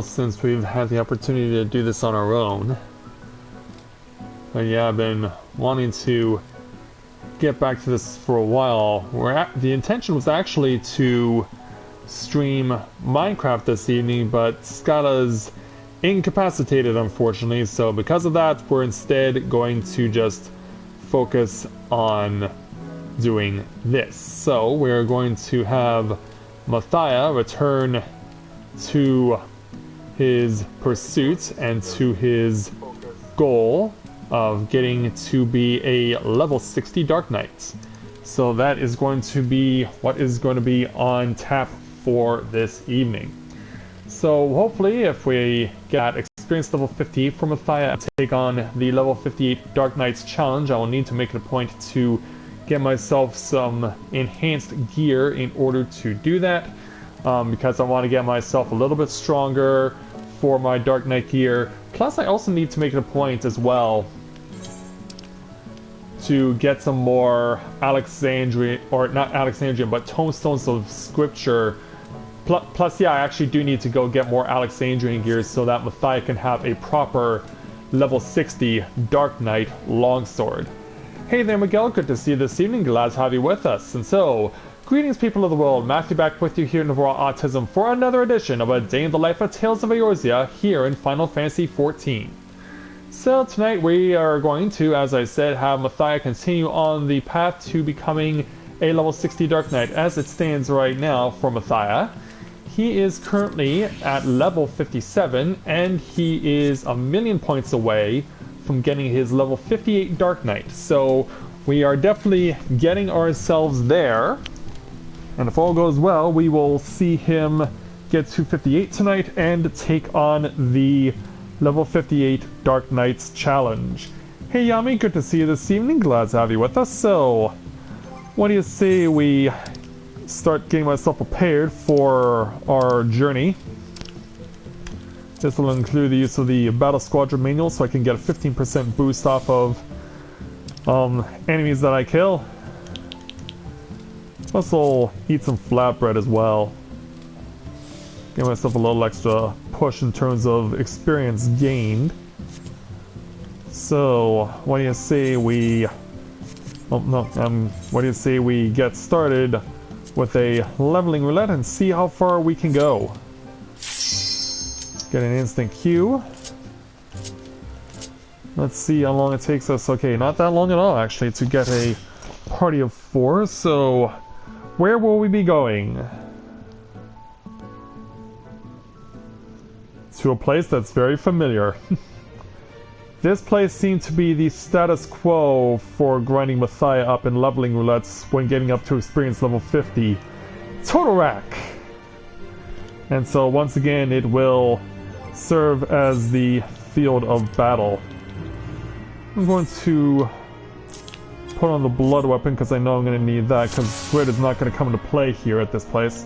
since we've had the opportunity to do this on our own. But yeah, I've been wanting to get back to this for a while. The intention was actually to stream Minecraft this evening, but Scala's incapacitated, unfortunately, so because of that, we're instead going to just focus on doing this. So we're going to have Matthia return to his pursuit and to his goal of getting to be a level 60 Dark Knight. So that is going to be what is going to be on tap for this evening. So hopefully if we get experience level 58 from Matthia and take on the level 58 Dark Knights challenge, I will need to make it a point to get myself some enhanced gear in order to do that, because I want to get myself a little bit stronger for my Dark Knight gear. Plus I also need to make it a point as well to get some more Alexandrian, or not Alexandrian, but tomestones of scripture. Plus, yeah, I actually do need to go get more Alexandrian gears so that Matthia can have a proper level 60 Dark Knight longsword. Hey there, Miguel. Good to see you this evening. Glad to have you with us. And so, greetings, people of the world. Matthia back with you here in Novaura Autism for another edition of A Day in the Life of Tales of Eorzea here in Final Fantasy XIV. So tonight we are going to, as I said, have Matthia continue on the path to becoming a level 60 Dark Knight. As it stands right now for Matthia, he is currently at level 57, and he is a million points away from getting his level 58 Dark Knight. So we are definitely getting ourselves there, and if all goes well, we will see him get to 58 tonight and take on the level 58 Dark Knights challenge. Hey Yami, good to see you this evening. Glad to have you with us. So, what do you say we start getting myself prepared for our journey? This will include the use of the Battle Squadron manual so I can get a 15% boost off of enemies that I kill. Plus I'll eat some flatbread as well. Give myself a little extra push in terms of experience gained. So, what do you say we... what do you say we get started with a leveling roulette and see how far we can go? Get an instant queue. Let's see how long it takes us. Okay, not that long at all, actually, to get a party of 4. So, where will we be going? To a place that's very familiar. This place seemed to be the status quo for grinding Matthia up in leveling roulettes when getting up to experience level 50. Total Rack! And so once again it will serve as the field of battle. I'm going to put on the blood weapon because I know I'm going to need that, because grit is not going to come into play here at this place.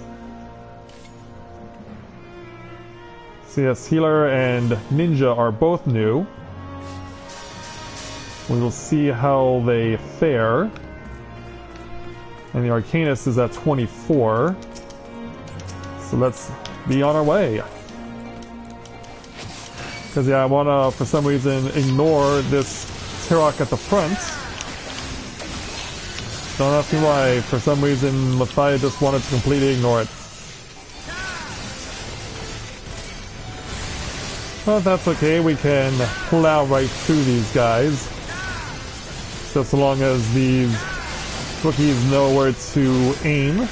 So yes, Healer and Ninja are both new. We will see how they fare. And the Arcanist is at 24. So let's be on our way. Because yeah, I want to, for some reason, ignore this Turok at the front. Don't ask me why. For some reason, Matthia just wanted to completely ignore it. But that's okay, we can plow right through these guys. Just so long as these rookies know where to aim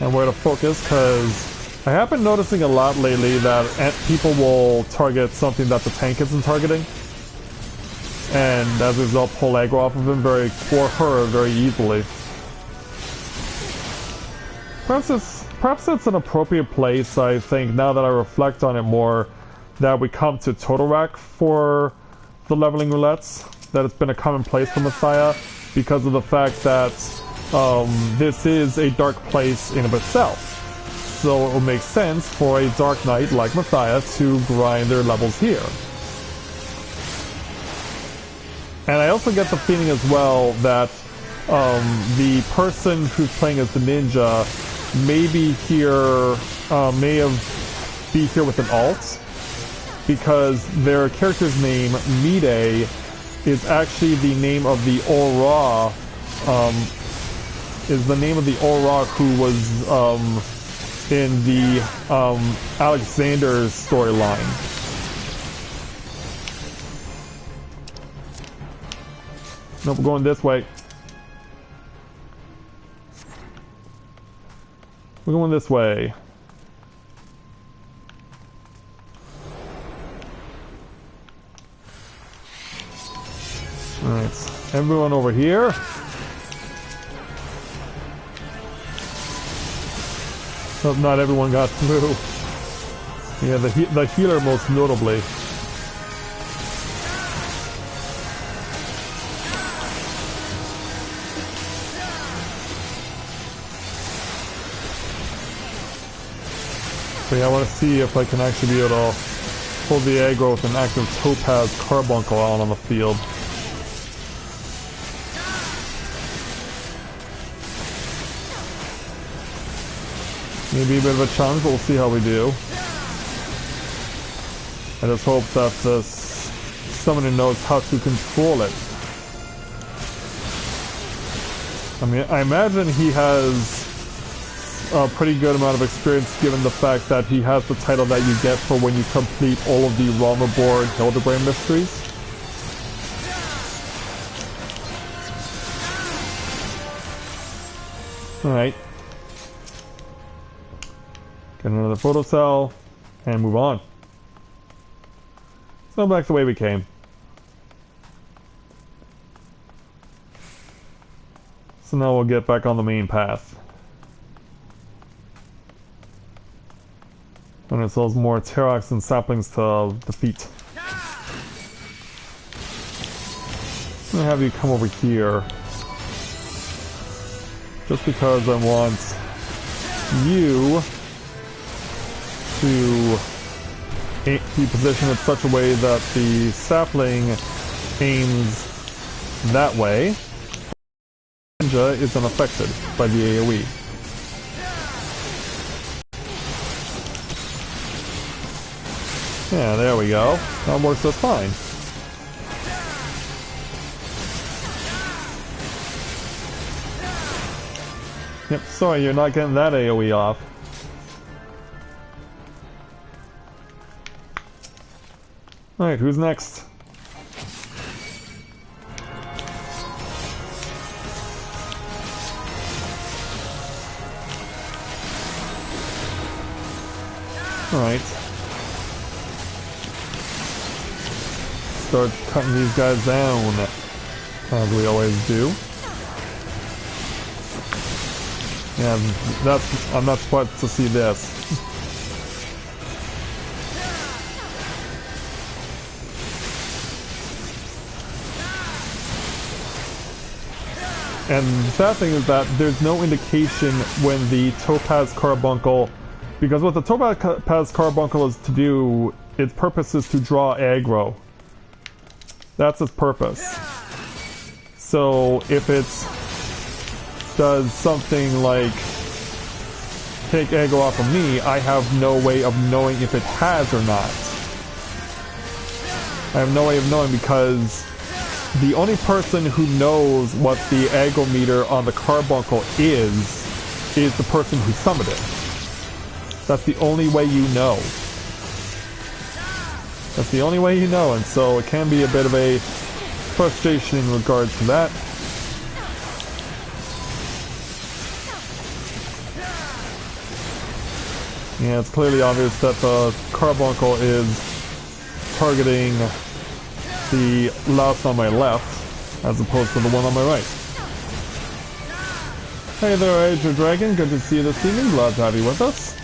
and where to focus, because I have been noticing a lot lately that people will target something that the tank isn't targeting, and as a result pull aggro off of him very easily. Perhaps it's an appropriate place, I think, now that I reflect on it more, that we come to Total Rack for the leveling roulettes, that it's been a common place for Matthia, because of the fact that this is a dark place in of itself. So it will make sense for a Dark Knight like Matthia to grind their levels here. And I also get the feeling as well that the person who's playing as the ninja maybe here may have be here with an alt, because their character's name, Mide, is actually the name of the Aura, is the name of the Aura who was in the Alexander's storyline. Nope, we're going this way. We're going this way. Alright, everyone over here. Hope not everyone got through. Yeah, the healer most notably. So yeah, I want to see if I can actually be able to hold the aggro with an active Topaz Carbuncle out on the field. Maybe a bit of a challenge, but we'll see how we do. I just hope that this summoner knows how to control it. I mean, I imagine he has a pretty good amount of experience given the fact that he has the title that you get for when you complete all of the Realm-Reborn Hildebrand mysteries. Alright. Get another photocell, and move on. So back the way we came. So now we'll get back on the main path. And it sells more Terox and saplings to defeat. I'm gonna have you come over here. Just because I want you to be positioned in such a way that the sapling aims that way. Ninja is unaffected by the AoE. Yeah, there we go. That works just fine. Yep, sorry, you're not getting that AoE off. Alright, who's next? Alright. Start cutting these guys down, as we always do. Yeah, I'm not surprised to see this. And the sad thing is that there's no indication when the Topaz Carbuncle, because what the Topaz Carbuncle is to do, its purpose is to draw aggro. That's its purpose. So if it does something like take aggro off of me, I have no way of knowing if it has or not. I have no way of knowing because the only person who knows what the aggro meter on the carbuncle is the person who summoned it. That's the only way you know. That's the only way you know, and so it can be a bit of a frustration in regards to that. Yeah, it's clearly obvious that the carbuncle is targeting the louse on my left, as opposed to the one on my right. Hey there, Azure Dragon, good to see you this evening, glad to have you with us.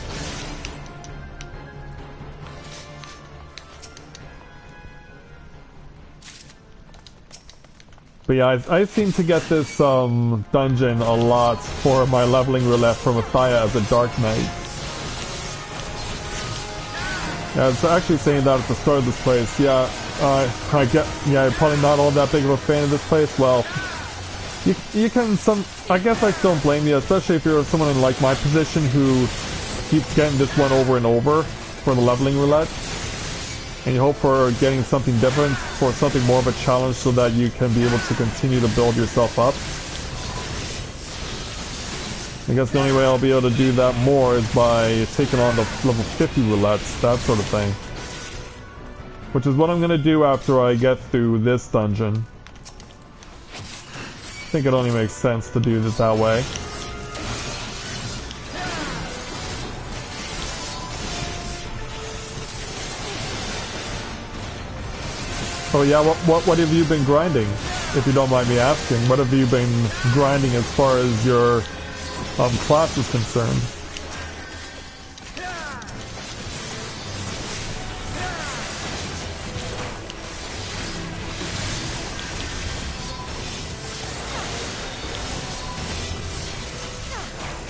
But yeah, I seem to get this dungeon a lot for my leveling roulette for Matthia as a Dark Knight. Yeah, I was actually saying that at the start of this place. Yeah, you're probably not all that big of a fan of this place. Well, you can I guess I don't blame you, especially if you're someone in like my position who keeps getting this one over and over for the leveling roulette. And you hope for getting something different, for something more of a challenge so that you can be able to continue to build yourself up. I guess the only way I'll be able to do that more is by taking on the level 50 roulettes, that sort of thing. Which is what I'm going to do after I get through this dungeon. I think it only makes sense to do this that way. Oh yeah, what have you been grinding? If you don't mind me asking, what have you been grinding as far as your class is concerned?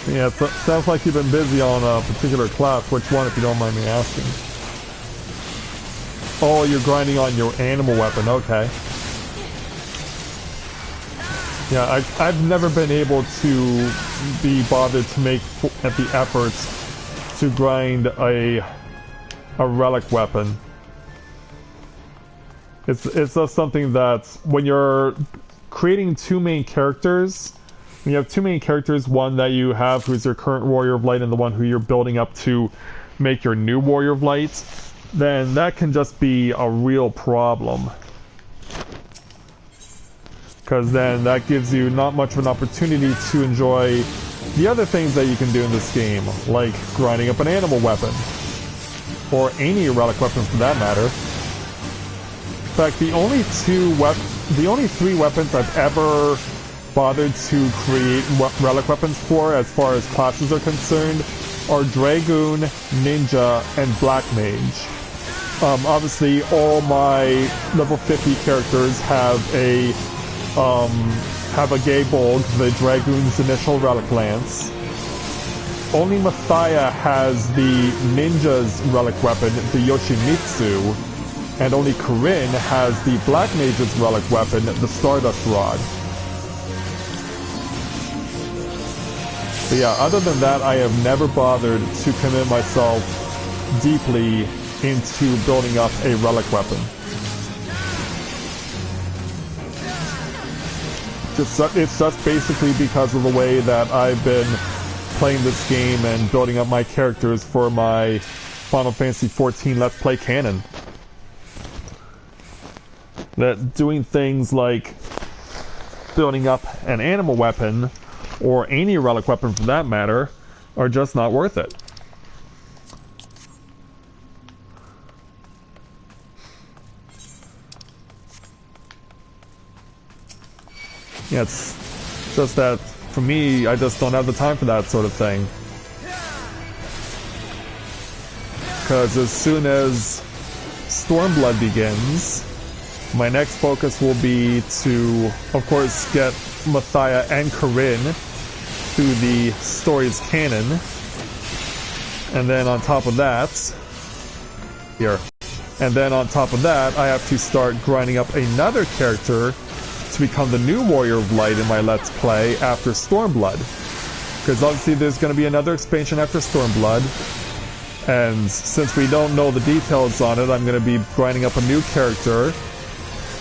Yeah, it sounds like you've been busy on a particular class. Which one, if you don't mind me asking? Oh, you're grinding on your animal weapon, okay. Yeah, I've never been able to be bothered to make the efforts to grind a relic weapon. It's just something that when you're creating two main characters, when you have two main characters, one that you have who's your current Warrior of Light and the one who you're building up to make your new Warrior of Light, then that can just be a real problem. Because then that gives you not much of an opportunity to enjoy the other things that you can do in this game, like grinding up an animal weapon, or any relic weapon for that matter. In fact, the only three weapons I've ever bothered to create relic weapons for, as far as classes are concerned, are Dragoon, Ninja, and Black Mage. Obviously, all my level 50 characters have a Gaebold, the Dragoon's initial relic lance. Only Matthia has the Ninja's relic weapon, the Yoshimitsu, and only Corinne has the Black Mage's relic weapon, the Stardust Rod. But yeah, other than that, I have never bothered to commit myself deeply into building up a relic weapon. It's just basically because of the way that I've been playing this game and building up my characters for my Final Fantasy XIV Let's Play canon. That doing things like building up an animal weapon, or any relic weapon for that matter, are just not worth it. Yeah, it's just that for me, I just don't have the time for that sort of thing. Because as soon as Stormblood begins, my next focus will be to, of course, get Matthia and Corinne through the story's canon. And then on top of that, I have to start grinding up another character to become the new Warrior of Light in my Let's Play after Stormblood. Because obviously there's going to be another expansion after Stormblood, and since we don't know the details on it, I'm going to be grinding up a new character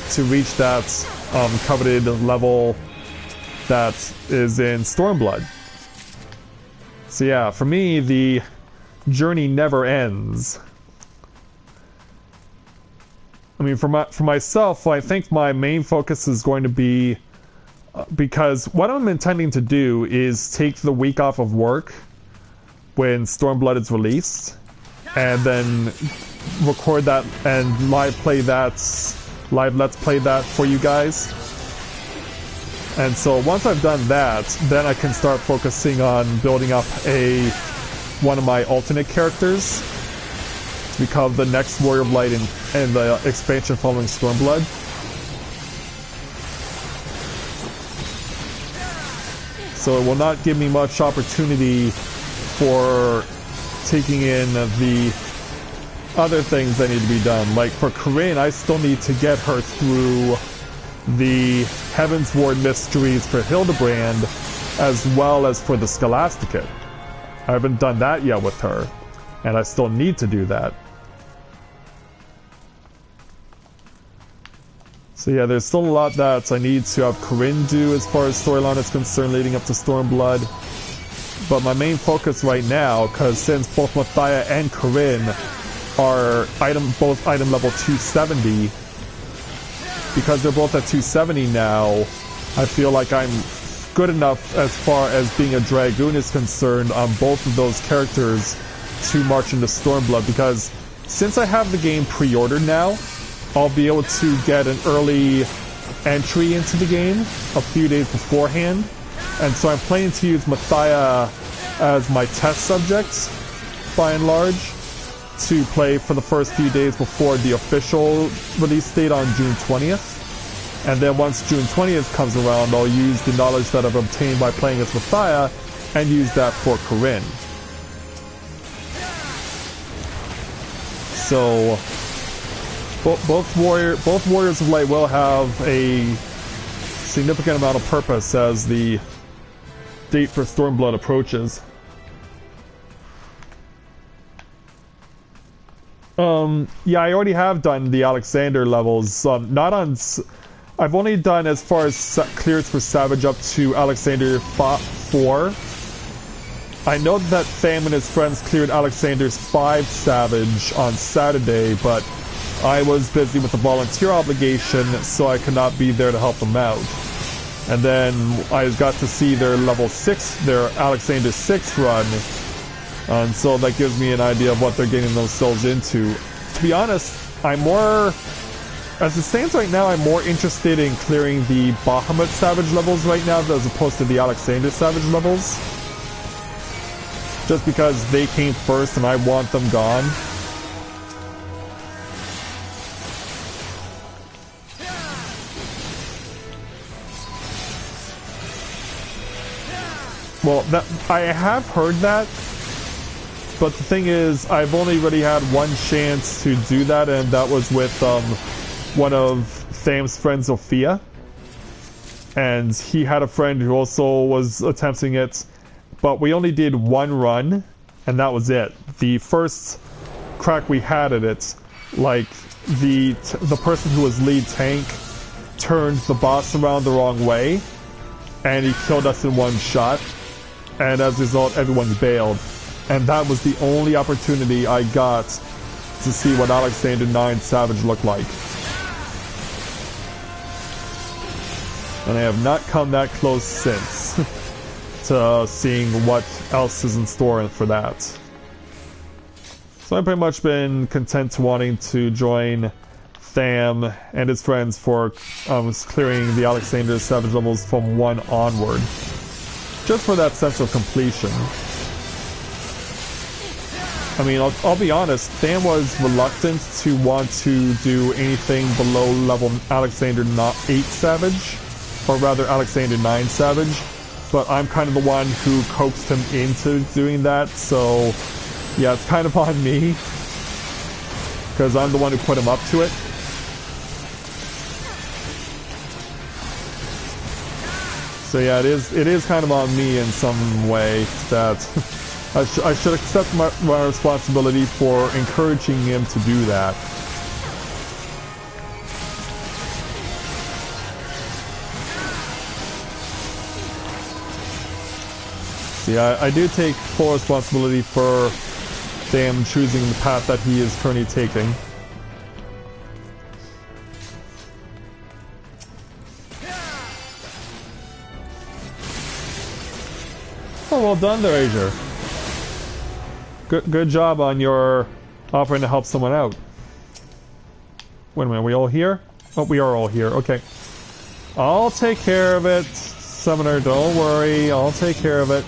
to reach that coveted level that is in Stormblood. So yeah, for me, the journey never ends. I mean, for myself, I think my main focus is going to be, because what I'm intending to do is take the week off of work when Stormblood is released, and then record that and live Let's Play that for you guys. And so once I've done that, then I can start focusing on building up one of my alternate characters to become the next Warrior of Light in the expansion following Stormblood. So it will not give me much opportunity for taking in the other things that need to be done. Like for Corinne, I still need to get her through the Heavensward mysteries for Hildebrand, as well as for the Scholasticate. I haven't done that yet with her. and I still need to do that. So yeah, there's still a lot that I need to have Corinne do as far as storyline is concerned leading up to Stormblood. But my main focus right now, because since both Matthia and Corinne are both item level 270, because they're both at 270 now, I feel like I'm good enough as far as being a Dragoon is concerned on both of those characters to march into Stormblood, because since I have the game pre-ordered now, I'll be able to get an early entry into the game a few days beforehand, and so I'm planning to use Matthia as my test subject, by and large, to play for the first few days before the official release date on June 20th. And then once June 20th comes around, I'll use the knowledge that I've obtained by playing as Matthia and use that for Corinne. So both Warriors of Light will have a significant amount of purpose as the date for Stormblood approaches. Yeah, I already have done the Alexander levels. Not on... I've only done as far as clears for Savage up to Alexander 4. I know that Tham and his friends cleared Alexander's 5 Savage on Saturday, but I was busy with the volunteer obligation, so I could not be there to help them out. And then I got to see their level 6, their Alexander 6 run, and so that gives me an idea of what they're getting themselves into. To be honest, I'm more... As it stands right now, I'm more interested in clearing the Bahamut Savage levels right now as opposed to the Alexander Savage levels. Just because they came first and I want them gone. Well, I have heard that, but the thing is, I've only really had one chance to do that, and that was with one of Tham's friends, Sophia. And he had a friend who also was attempting it, but we only did one run, and that was it. The first crack we had at it, like, the person who was lead tank turned the boss around the wrong way, and he killed us in one shot. And as a result, everyone bailed. And that was the only opportunity I got to see what Alexander 9 Savage looked like. And I have not come that close since to seeing what else is in store for that. So I've pretty much been content wanting to join Tham and his friends for clearing the Alexander Savage levels from 1 onward. Just for that sense of completion. I mean, I'll be honest, Tham was reluctant to want to do anything below level Alexander 8 Savage, or rather Alexander 9 Savage, but I'm kind of the one who coaxed him into doing that, so yeah, it's kind of on me, because I'm the one who put him up to it. So yeah, it is kind of on me in some way that I should accept my responsibility for encouraging him to do that. See, I do take full responsibility for Tham choosing the path that he is currently taking. Oh, well done there, Asia. Good job on your offering to help someone out. Wait a minute, are we all here? Oh, we are all here, okay. I'll take care of it, Summoner, don't worry, I'll take care of it.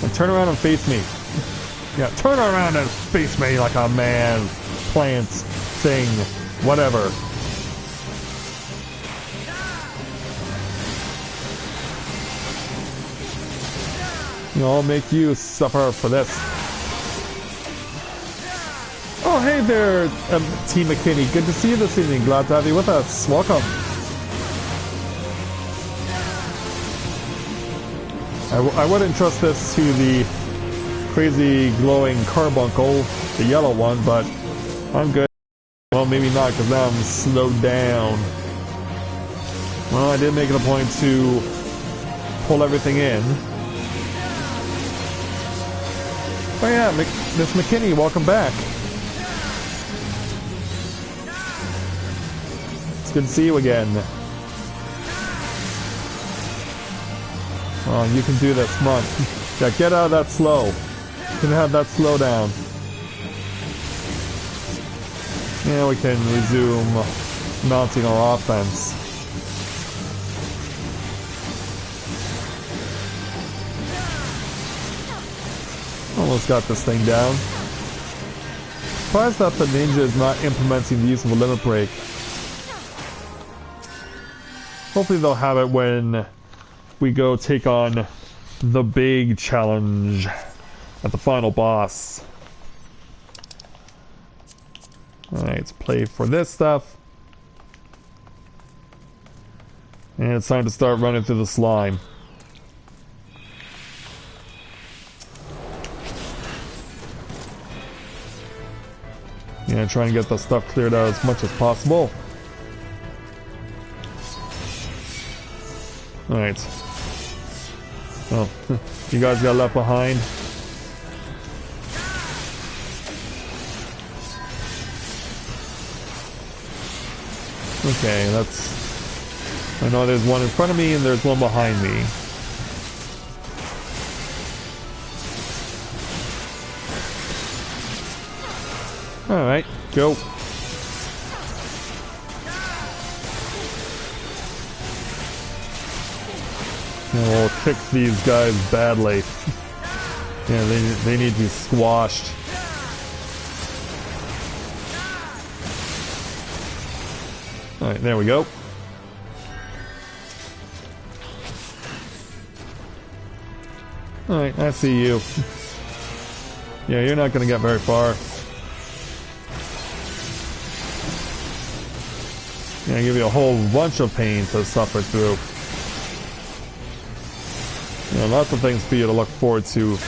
And turn around and face me. Yeah, turn around and face me like a man, plant, thing, whatever. I'll make you suffer for this. Oh, hey there, T. McKinney. Good to see you this evening. Glad to have you with us. Welcome. I wouldn't trust this to the crazy glowing carbuncle, the yellow one, but I'm good. Well, maybe not, because now I'm slowed down. Well, I did make it a point to pull everything in. Oh yeah, Miss McKinney, welcome back. It's good to see you again. Oh, you can do this, come on. Yeah, get out of that slow. You can have that slow down. Yeah, we can resume mounting our offense. Almost got this thing down. Surprised that the ninja is not implementing the use of a limit break. Hopefully they'll have it when we go take on the big challenge at the final boss. Alright, let's play for this stuff. And it's time to start running through the slime. Yeah, try and get the stuff cleared out as much as possible. Alright. Oh, you guys got left behind. Okay, that's... I know there's one in front of me and there's one behind me. Alright, go. And we'll kick these guys badly. Yeah, they need to be squashed. Alright, there we go. Alright, I see you. Yeah, you're not gonna get very far. Yeah, give you a whole bunch of pain to suffer through. You know, lots of things for you to look forward to.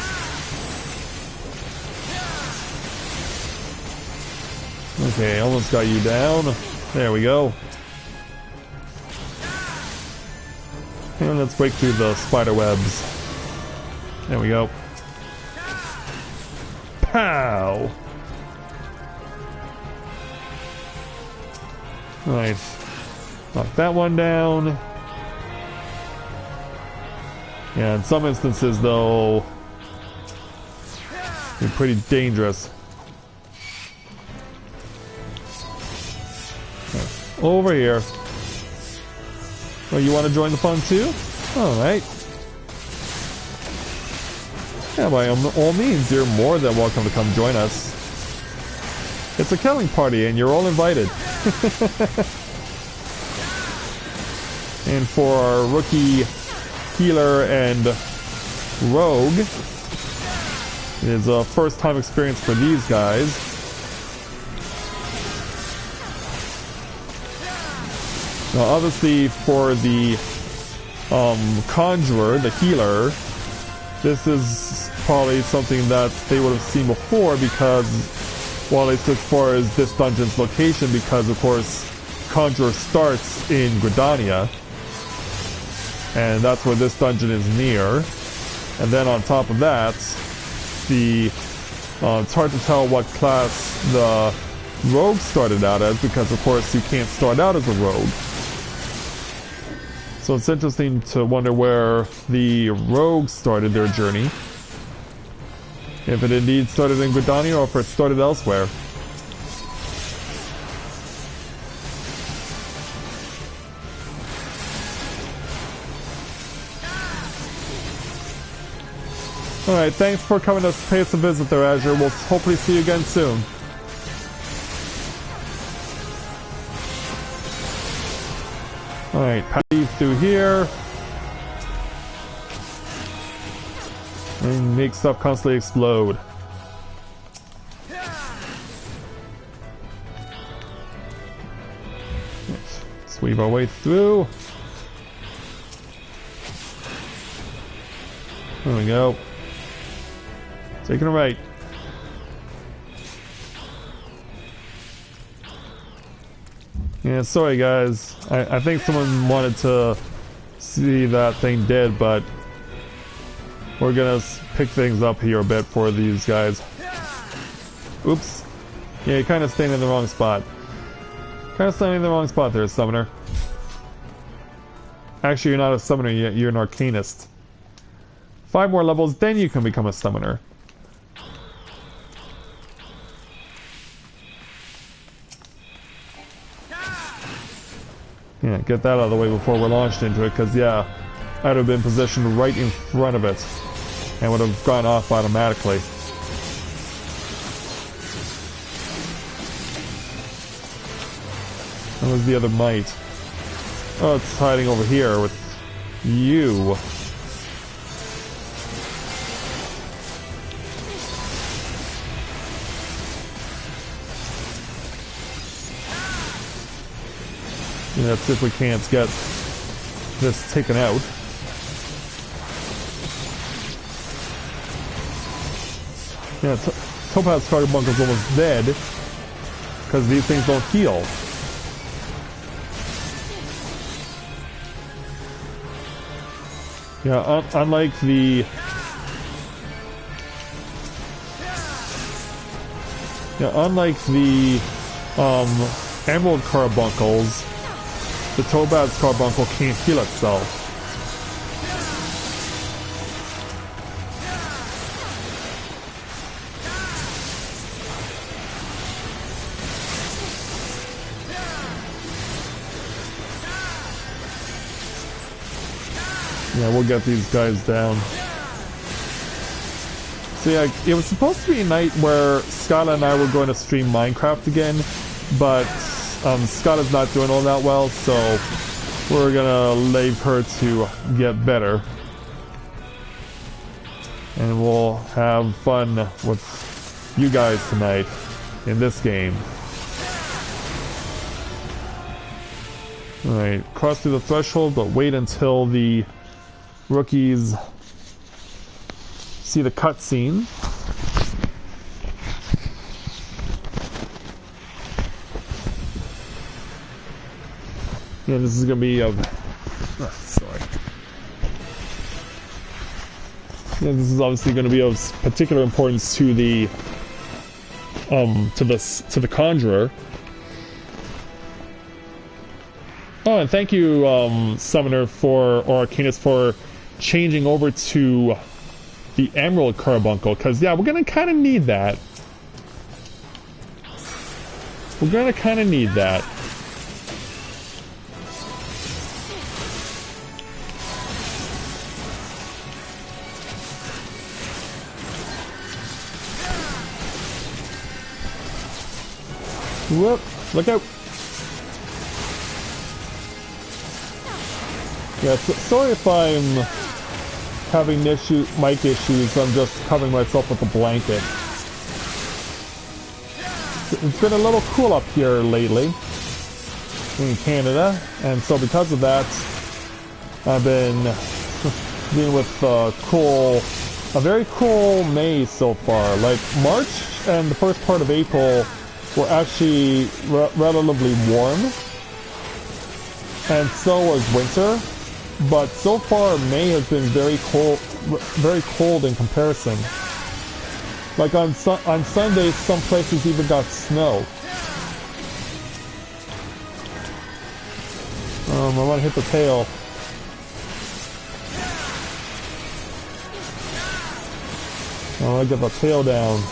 Okay, almost got you down. There we go. And let's break through the spider webs. There we go. Pow! Alright. Knock that one down. Yeah, in some instances, though, they're pretty dangerous. Right. Over here. Oh, you want to join the fun too? Alright. Yeah, by all means, you're more than welcome to come join us. It's a killing party, and you're all invited. And for our rookie healer and rogue, it is a first-time experience for these guys. Now, obviously, for the conjurer, the healer, this is probably something that they would have seen before, because, well, at least as far as this dungeon's location, because, of course, conjurer starts in Gridania, and that's where this dungeon is near. And then on top of that, it's hard to tell what class the rogue started out as, because, of course, you can't start out as a rogue. So it's interesting to wonder where the rogues started their journey. If it indeed started in Gridania, or if it started elsewhere. Alright, thanks for coming to pay us a visit there, Azure. We'll hopefully see you again soon. Alright, patty through here. And make stuff constantly explode. Let's weave our way through. There we go. Taking a right. Yeah, sorry guys. I think someone wanted to see that thing dead, but we're gonna pick things up here a bit for these guys. Oops. Yeah, you're kind of staying in the wrong spot. Kind of standing in the wrong spot there, Summoner. Actually, you're not a Summoner yet, you're an Arcanist. 5 more levels, then you can become a Summoner. Yeah, get that out of the way before we're launched into it, because yeah, I'd have been positioned right in front of it and would have gone off automatically. That was the other mite. Oh, it's hiding over here with you. And that's if we can't get this taken out. Yeah, Topaz Carbuncle's almost dead because these things don't heal. Yeah, unlike the Emerald Carbuncles, the Topaz Carbuncle can't heal itself. Yeah, we'll get these guys down. So yeah, it was supposed to be a night where Skyla and I were going to stream Minecraft again, but Skyla's not doing all that well, so we're gonna leave her to get better. And we'll have fun with you guys tonight in this game. Alright, cross through the threshold, but wait until the rookies see the cutscene. Yeah, this is gonna be of sorry. Yeah, this is obviously gonna be of particular importance to the to the Conjurer. Oh, and thank you, Summoner or Arcanist, for changing over to the Emerald Carbuncle, because yeah, we're gonna kind of need that. We're gonna kind of need that. Whoop! Look out! Yeah, sorry if I'm having mic issues. I'm just covering myself with a blanket. It's been a little cool up here lately in Canada, and so because of that, I've been dealing with a very cool May so far. Like March and the first part of April were actually relatively warm, and so was winter. But so far, May has been very cold in comparison. Like on Sundays, some places even got snow. I want to hit the tail. I want to get the tail down.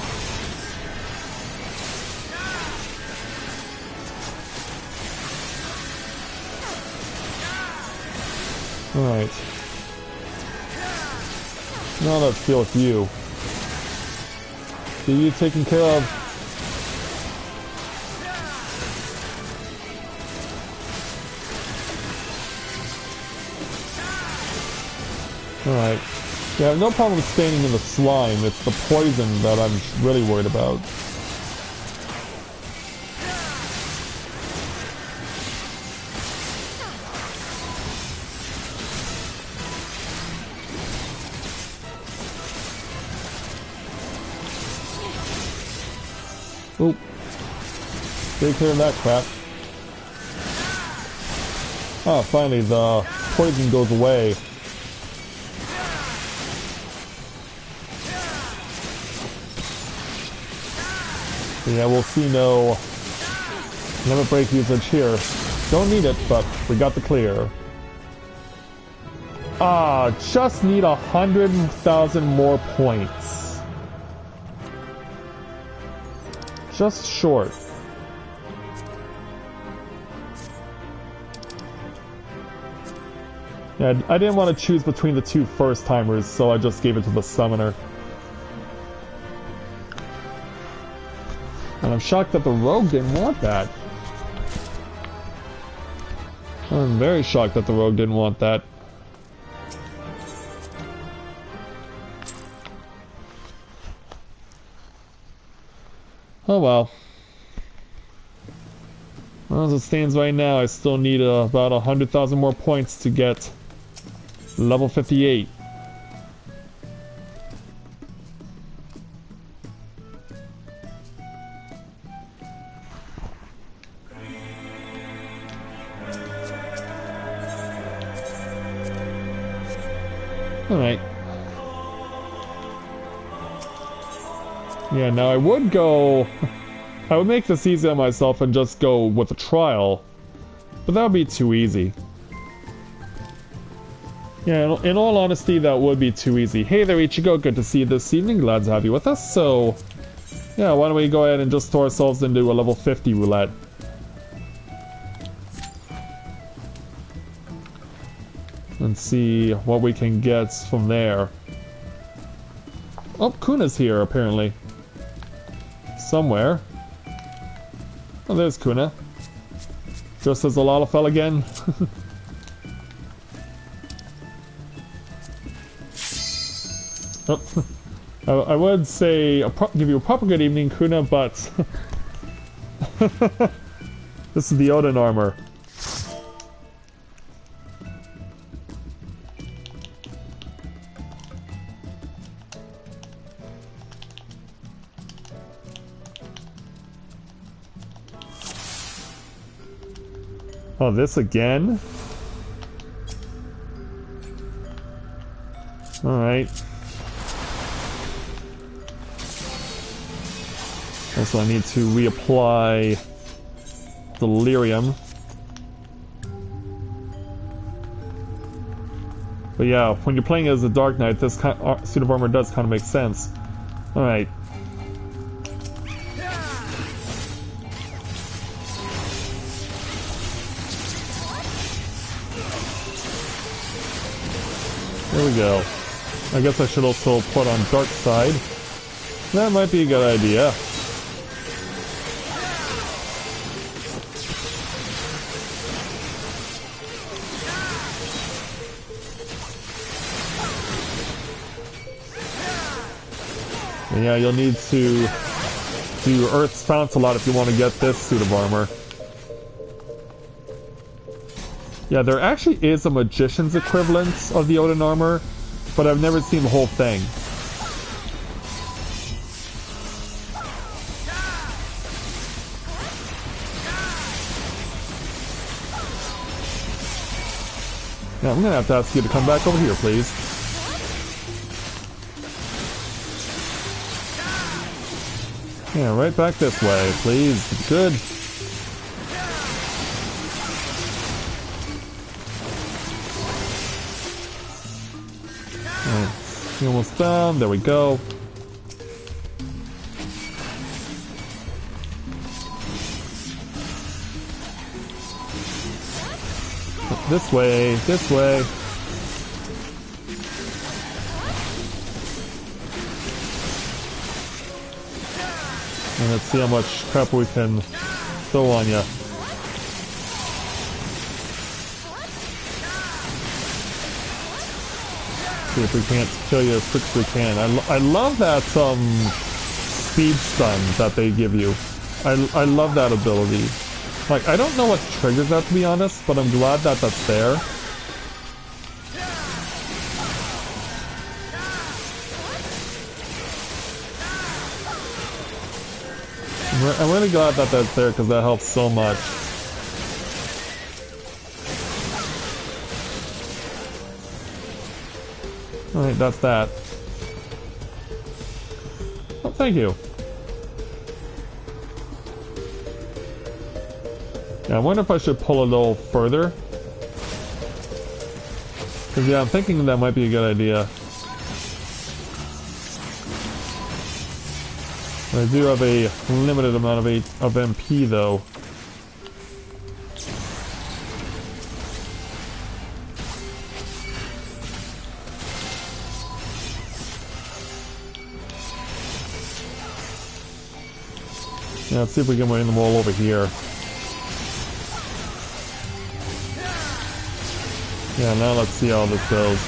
Alright. Now let's deal with you. Get you taken care of. Alright. Yeah, I have no problem standing in the slime. It's the poison that I'm really worried about. Oop. Stay clear of that crap. Oh, finally the poison goes away. Yeah, we'll see no limit break usage here. Don't need it, but we got the clear. Ah, just need 100,000 more points. Just short. Yeah, I didn't want to choose between the two first timers, so I just gave it to the summoner. And I'm shocked that the rogue didn't want that. I'm very shocked that the rogue didn't want that. Oh well. Well, as it stands right now, I still need about 100,000 more points to get level 58. Alright. Yeah, now I would go... I would make this easy on myself and just go with a trial. But that would be too easy. Yeah, in all honesty, that would be too easy. Hey there, Ichigo. Good to see you this evening. Glad to have you with us. So, yeah, why don't we go ahead and just throw ourselves into a level 50 roulette. And see what we can get from there. Oh, Kuna's here, apparently. Somewhere. Oh, there's Kuna. Just as a Lalafell again. Oh, I would say, give you a proper good evening, Kuna, but... this is the Odin armor. Oh, this again? Alright. Also, I need to reapply Delirium. But yeah, when you're playing as a Dark Knight, this suit of armor does kind of make sense. Alright. There we go. I guess I should also put on Dark Side. That might be a good idea. And yeah, you'll need to do Earth's Fount a lot if you want to get this suit of armor. Yeah, there actually is a magician's equivalent of the Odin armor, but I've never seen the whole thing. Yeah, I'm gonna have to ask you to come back over here, please. Yeah, right back this way, please. Good. Almost done. There we go. This way, this way. And let's see how much crap we can throw on you. See if we can't kill you as quick as we can. I love that speed stun that they give you. I love that ability. Like, I don't know what triggers that, to be honest, but I'm glad that that's there. I'm really glad that that's there because that helps so much. Alright, that's that. Oh, thank you. Yeah, I wonder if I should pull a little further. Because, yeah, I'm thinking that might be a good idea. I do have a limited amount of MP, though. Yeah, let's see if we can bring them all over here. Yeah, now let's see how this goes.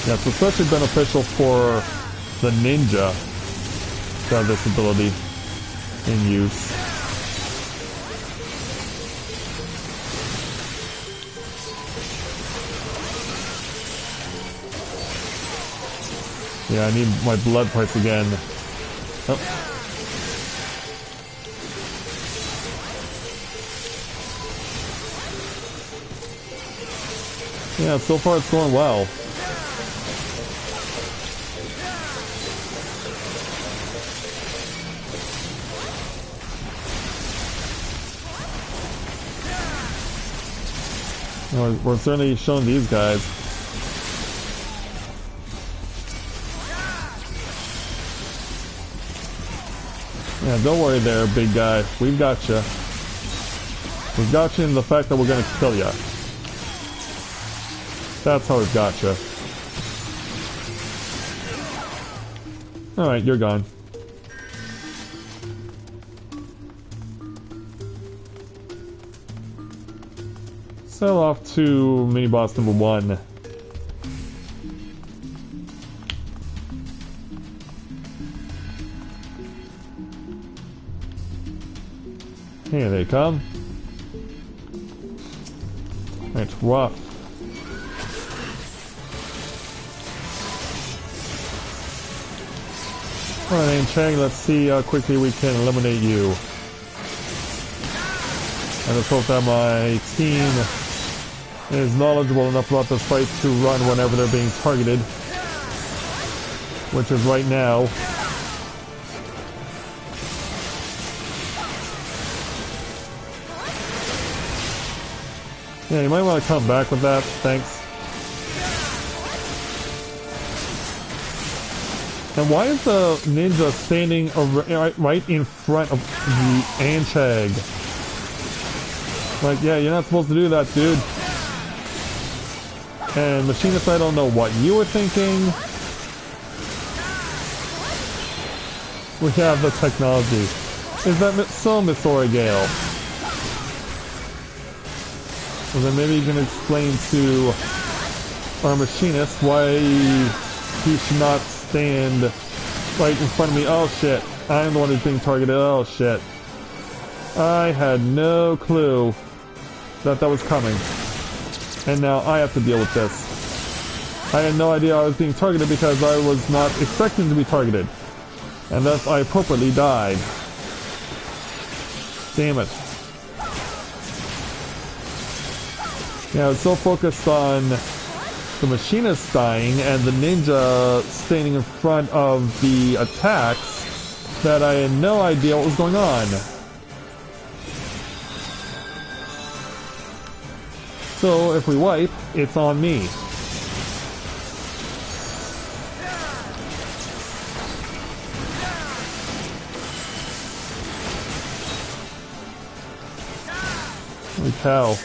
Yeah, it's especially beneficial for the ninja to have this ability in use. Yeah, I need my blood price again. Oh. Yeah, so far it's going well. We're certainly showing these guys. Yeah, don't worry there, big guy. We've got you. We've got you in the fact that we're gonna kill you. That's how we've got you. Alright, you're gone. Sail off to mini-boss number 1. Here they come. It's rough. Alright, Aim Chang, let's see how quickly we can eliminate you. And let's hope that my team is knowledgeable enough about this fight to run whenever they're being targeted. Which is right now. Yeah, you might want to come back with that, thanks. And why is the ninja standing right in front of the Anchag? Like, yeah, you're not supposed to do that, dude. And Machinist, I don't know what you were thinking. We have the technology. Is that so, Miss Gale? Well, then maybe you can explain to our Machinist why he should not stand right in front of me. Oh shit, I'm the one who's being targeted. Oh shit. I had no clue that that was coming. And now I have to deal with this. I had no idea I was being targeted because I was not expecting to be targeted. And thus I appropriately died. Damn it. Yeah, I was so focused on the Machinist dying and the ninja standing in front of the attacks that I had no idea what was going on. So if we wipe, it's on me. Holy cow.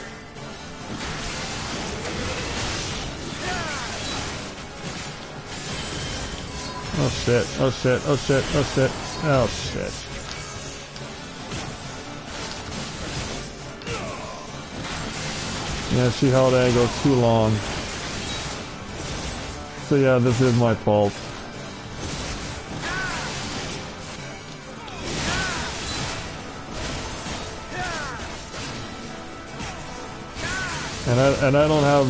Oh shit, oh shit, oh shit, oh shit, oh shit. Yeah, she held Aggo too long. So yeah, this is my fault. And I don't have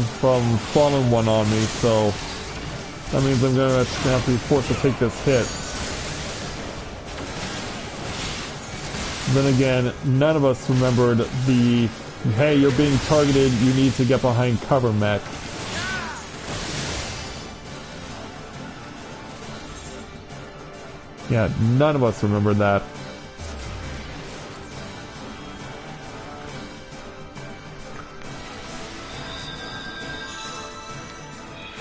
Fallen One on me, so That means I'm gonna have to be forced to take this hit. Then again, none of us remembered the, hey, you're being targeted, you need to get behind cover mech. Yeah, none of us remembered that.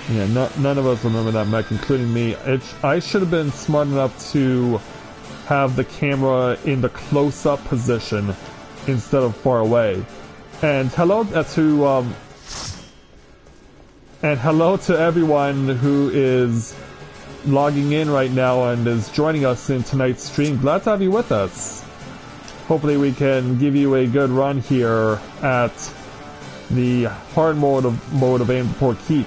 Yeah, none of us remember that mech, including me. I should have been smart enough to have the camera in the close-up position instead of far away. And hello to everyone who is logging in right now and is joining us in tonight's stream. Glad to have you with us. Hopefully we can give you a good run here at the hard mode of Aim Before Keep.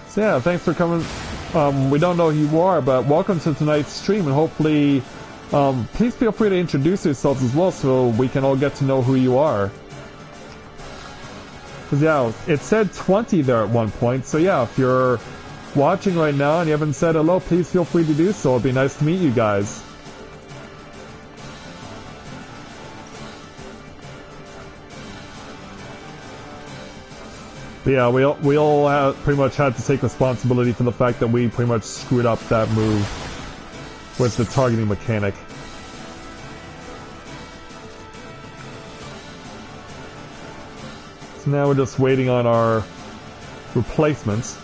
So yeah, thanks for coming. We don't know who you are, but welcome to tonight's stream, and hopefully, please feel free to introduce yourselves as well so we can all get to know who you are. Because yeah, it said 20 there at one point, so yeah, if you're watching right now and you haven't said hello, please feel free to do so. It'd be nice to meet you guys. But yeah, we all pretty much had to take responsibility for the fact that we pretty much screwed up that move with the targeting mechanic. So now we're just waiting on our replacements.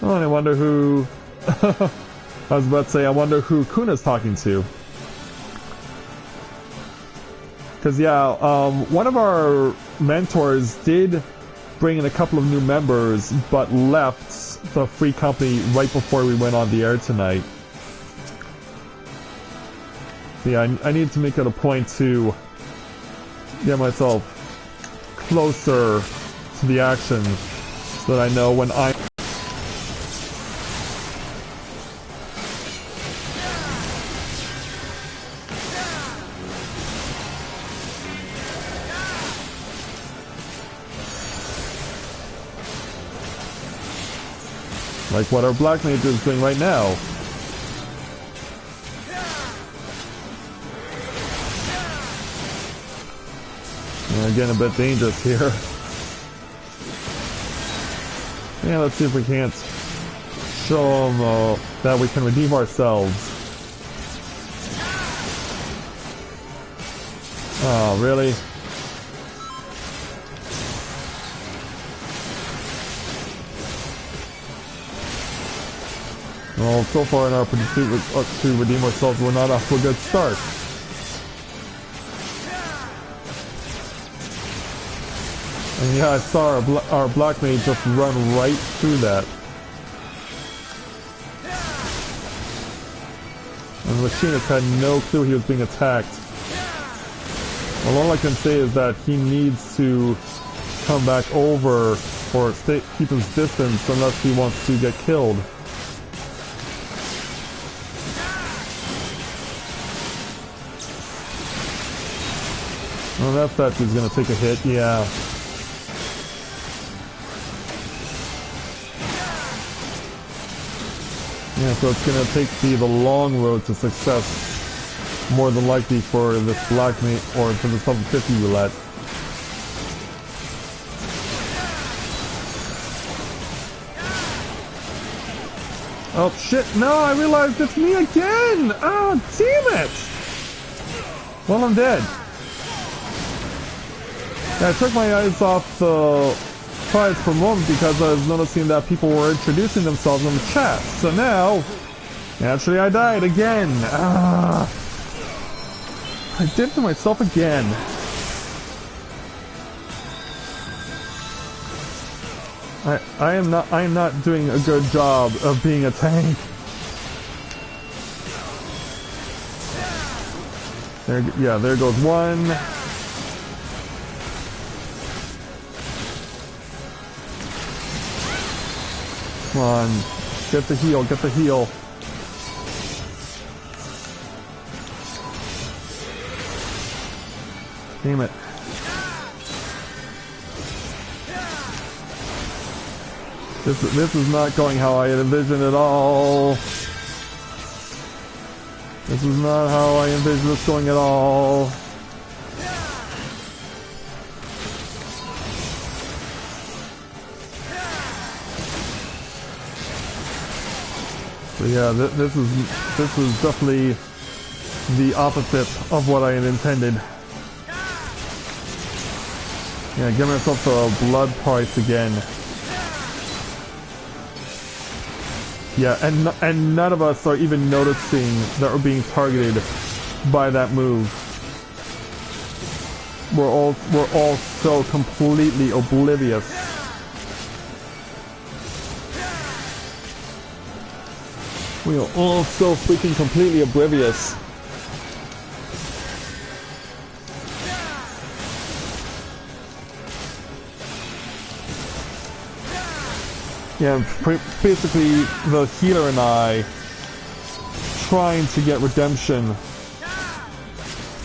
Oh, and I wonder who... I was about to say, I wonder who Kuna's talking to. Because yeah, one of our mentors did bring in a couple of new members, but left the free company right before we went on the air tonight. So yeah, I need to make it a point to get myself closer to the action so that I know when I... like what our Black Mage is doing right now. And again, a bit dangerous here. Yeah, let's see if we can't show them that we can redeem ourselves. Oh, really? Well, so far in our pursuit to redeem ourselves, we're not off to a good start. And yeah, I saw our Black Mage just run right through that. And the Machinist had no clue he was being attacked. Well, all I can say is that he needs to come back over or keep his distance unless he wants to get killed. Well, that statue is going to take a hit, yeah. Yeah, so it's going to be the long road to success, more than likely for this Black Mage, or for the 750 roulette. Oh shit, no, I realized it's me again! Oh, damn it! Well, I'm dead. Yeah, I took my eyes off the prize for a moment because I was noticing that people were introducing themselves in the chat. So now, naturally I died again. Ah, I did to myself again. I am not doing a good job of being a tank. There goes one. Come on, get the heal, get the heal. Damn it. This is not going how I envisioned at all. This is not how I envisioned this going at all. So yeah, this is definitely the opposite of what I had intended. Yeah, give myself a blood price again. Yeah, and none of us are even noticing that we're being targeted by that move. We're all so completely oblivious. We are all so freaking completely oblivious. Yeah, basically the healer and I trying to get redemption.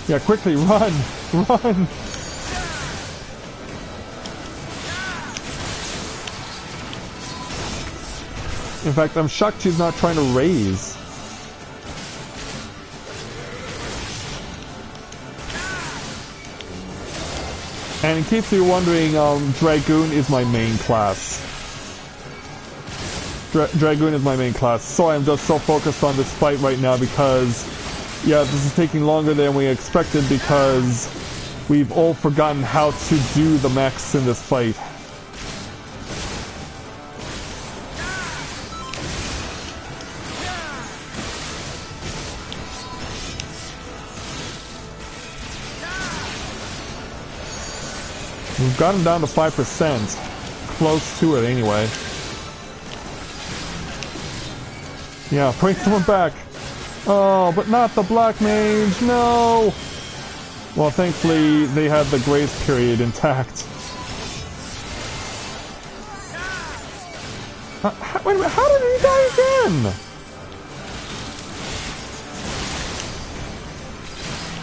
Yeah, quickly, run! Run! In fact, I'm shocked she's not trying to raise. And in case you're wondering, Dragoon is my main class. Dragoon is my main class. Sorry, I'm just so focused on this fight right now because, yeah, this is taking longer than we expected because we've all forgotten how to do the mechs in this fight. We've gotten down to 5%. Close to it anyway. Yeah, bring someone back. Oh, but not the Black Mage, no! Well, thankfully, they had the grace period intact. Wait a minute, how did he die again?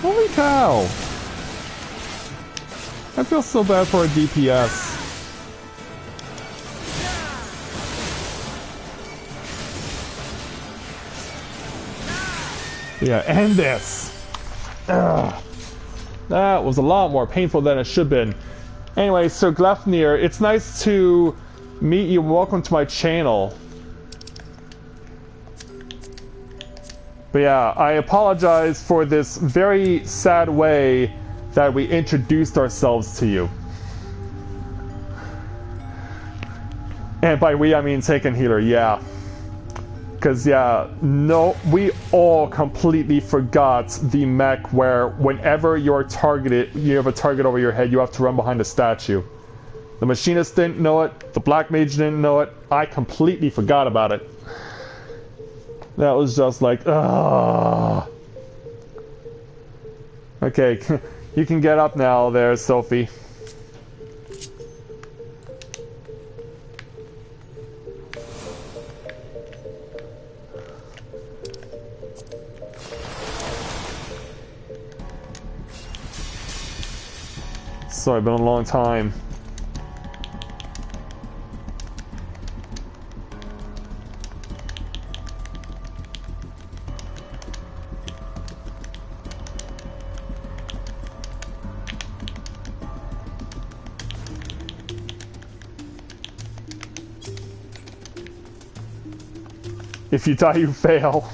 Holy cow! I feel so bad for a DPS. Yeah, and this. Ugh. That was a lot more painful than it should have been. Anyway, so Glefnir, it's nice to meet you. Welcome to my channel. But yeah, I apologize for this very sad way that we introduced ourselves to you. And by we, I mean Taken Healer, yeah. Because, yeah, no, we all completely forgot the mech where whenever you're targeted, you have a target over your head, you have to run behind a statue. The Machinist didn't know it, the Black Mage didn't know it, I completely forgot about it. That was just like, ugh. Okay, you can get up now there, Sophie. Sorry, been a long time. If you die, you fail.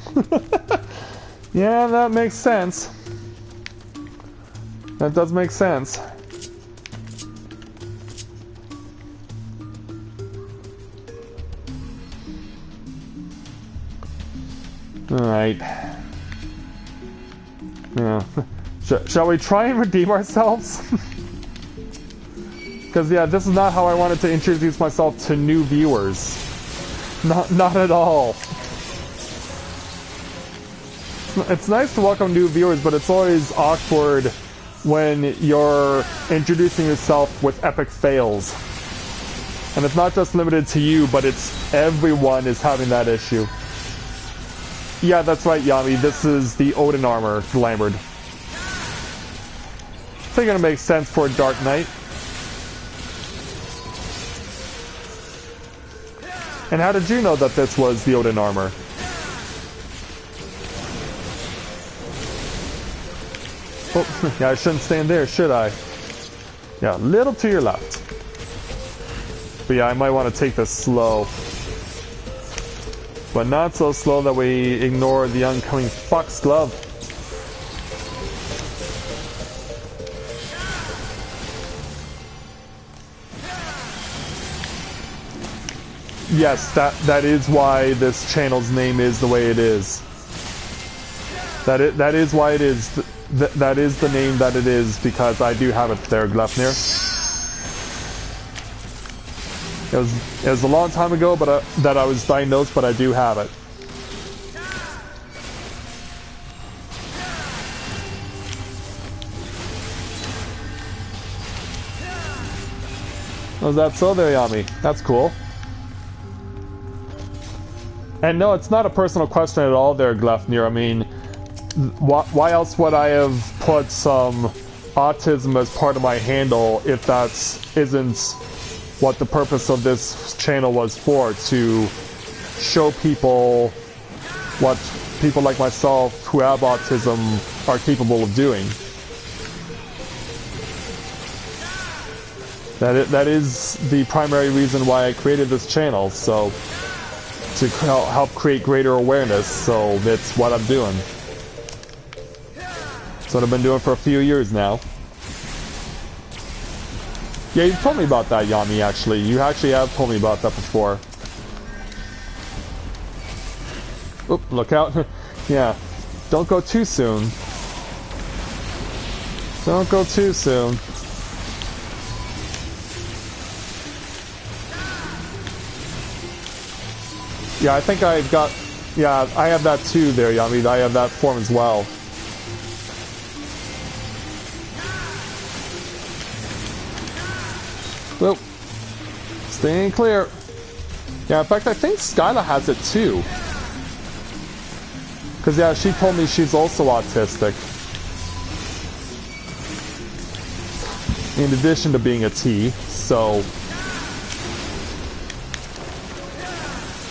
Yeah, that makes sense. That does make sense. Alright. Yeah. Shall we try and redeem ourselves? Because, yeah, this is not how I wanted to introduce myself to new viewers. Not at all. It's nice to welcome new viewers, but it's always awkward when you're introducing yourself with epic fails. And it's not just limited to you, but it's everyone is having that issue. Yeah, that's right, Yami. This is the Odin armor, Lambert. figured it makes sense for a Dark Knight. And how did you know that this was the Odin armor? Oh, yeah, I shouldn't stand there, should I? Yeah, a little to your left. But yeah, I might want to take this slow. But not so slow that we ignore the oncoming foxglove. Yes, that is why this channel's name is the way it is. That is why it is. That is the name that it is, because I do have it there, Glefnir. It was a long time ago, but that I was diagnosed, but I do have it. Oh, is that so? There, Yami. That's cool. And no, it's not a personal question at all there, Glefnir. I mean, why else would I have put some autism as part of my handle if that isn't what the purpose of this channel was for? To show people what people like myself who have autism are capable of doing. That is the primary reason why I created this channel, so to help create greater awareness, so that's what I'm doing. That's what I've been doing for a few years now. Yeah, you've told me about that, Yami, actually. You actually have told me about that before. Oop, look out. Yeah, don't go too soon. Don't go too soon. Yeah, I think I've got... Yeah, I have that too there, Yami. I have that form as well. Whoop. Staying clear. Yeah, in fact, I think Skyla has it too. Because, yeah, she told me she's also autistic. In addition to being a T, so...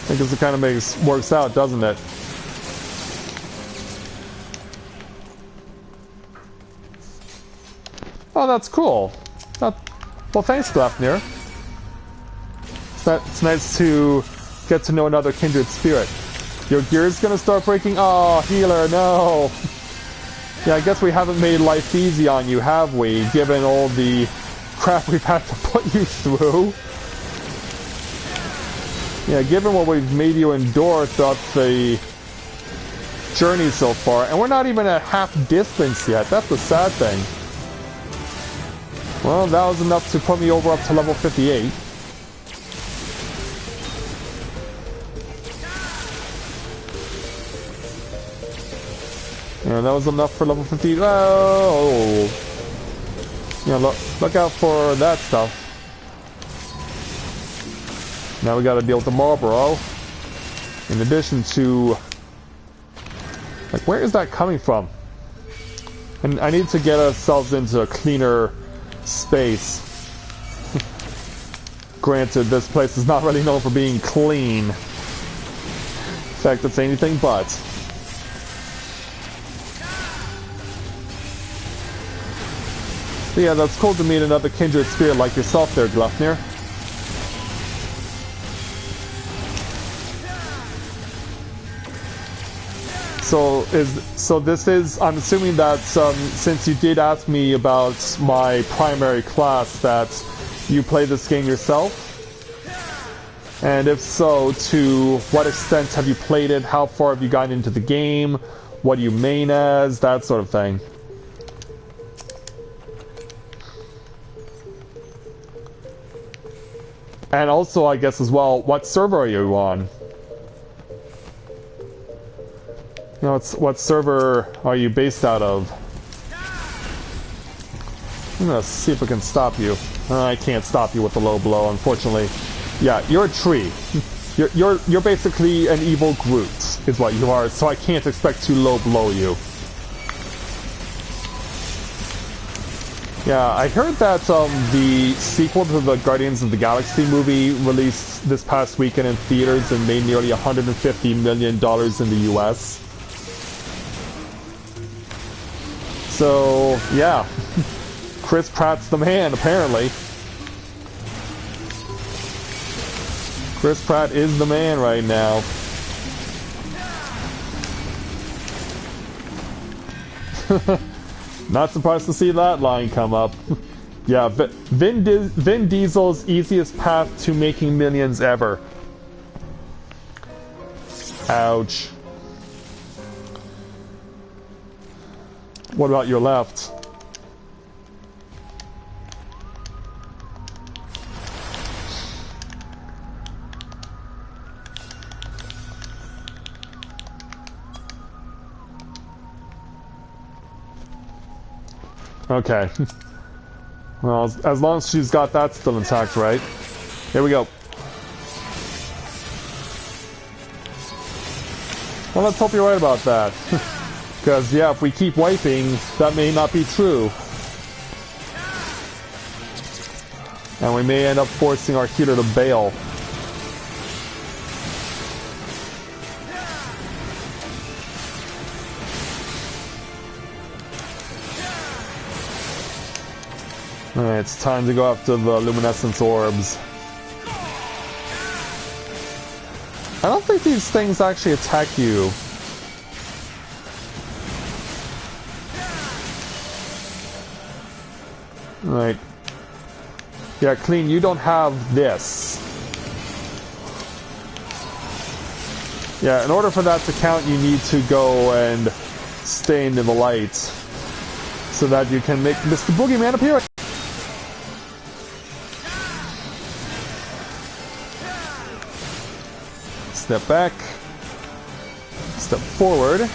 I guess it kind of works out, doesn't it? Oh, that's cool. Well, thanks, Glefnir. It's nice to get to know another kindred spirit. Your gear's gonna start breaking? Oh, healer, no! Yeah, I guess we haven't made life easy on you, have we? Given all the crap we've had to put you through. Yeah, given what we've made you endure throughout the journey so far, and we're not even at half distance yet. That's the sad thing. Well, that was enough to put me over up to level 58. Yeah, that was enough for level 50. Oh! Yeah, look out for that stuff. Now we gotta deal with the Marlboro. In addition to... Like, where is that coming from? And I need to get ourselves into a cleaner space. Granted, this place is not really known for being clean. In fact, it's anything but. But yeah, that's cool to meet another kindred spirit like yourself there, Glefnir. So this is, I'm assuming that since you did ask me about my primary class, that you play this game yourself? And if so, to what extent have you played it? How far have you gotten into the game? What do you main as? That sort of thing. And also, I guess as well, what server are you on? You know, what server are you based out of? I'm gonna see if I can stop you. I can't stop you with the low blow, unfortunately. Yeah, you're a tree. You're basically an evil Groot, is what you are. So I can't expect to low blow you. Yeah, I heard that the sequel to the Guardians of the Galaxy movie released this past weekend in theaters and made nearly $150 million in the US. So, yeah. Chris Pratt's the man, apparently. Chris Pratt is the man right now. Not surprised to see that line come up. Yeah, Vin Diesel's easiest path to making millions ever. Ouch. What about your left? Okay. Well, as long as she's got that still intact, right? Here we go. Well, let's hope you're right about that. Because, yeah, if we keep wiping, that may not be true. And we may end up forcing our healer to bail. Alright, it's time to go after the luminescence orbs. I don't think these things actually attack you. Alright. Yeah, Clean, you don't have this. Yeah, in order for that to count, you need to go and stay into the light. So that you can make Mr. Boogeyman appear. Step back. Step forward.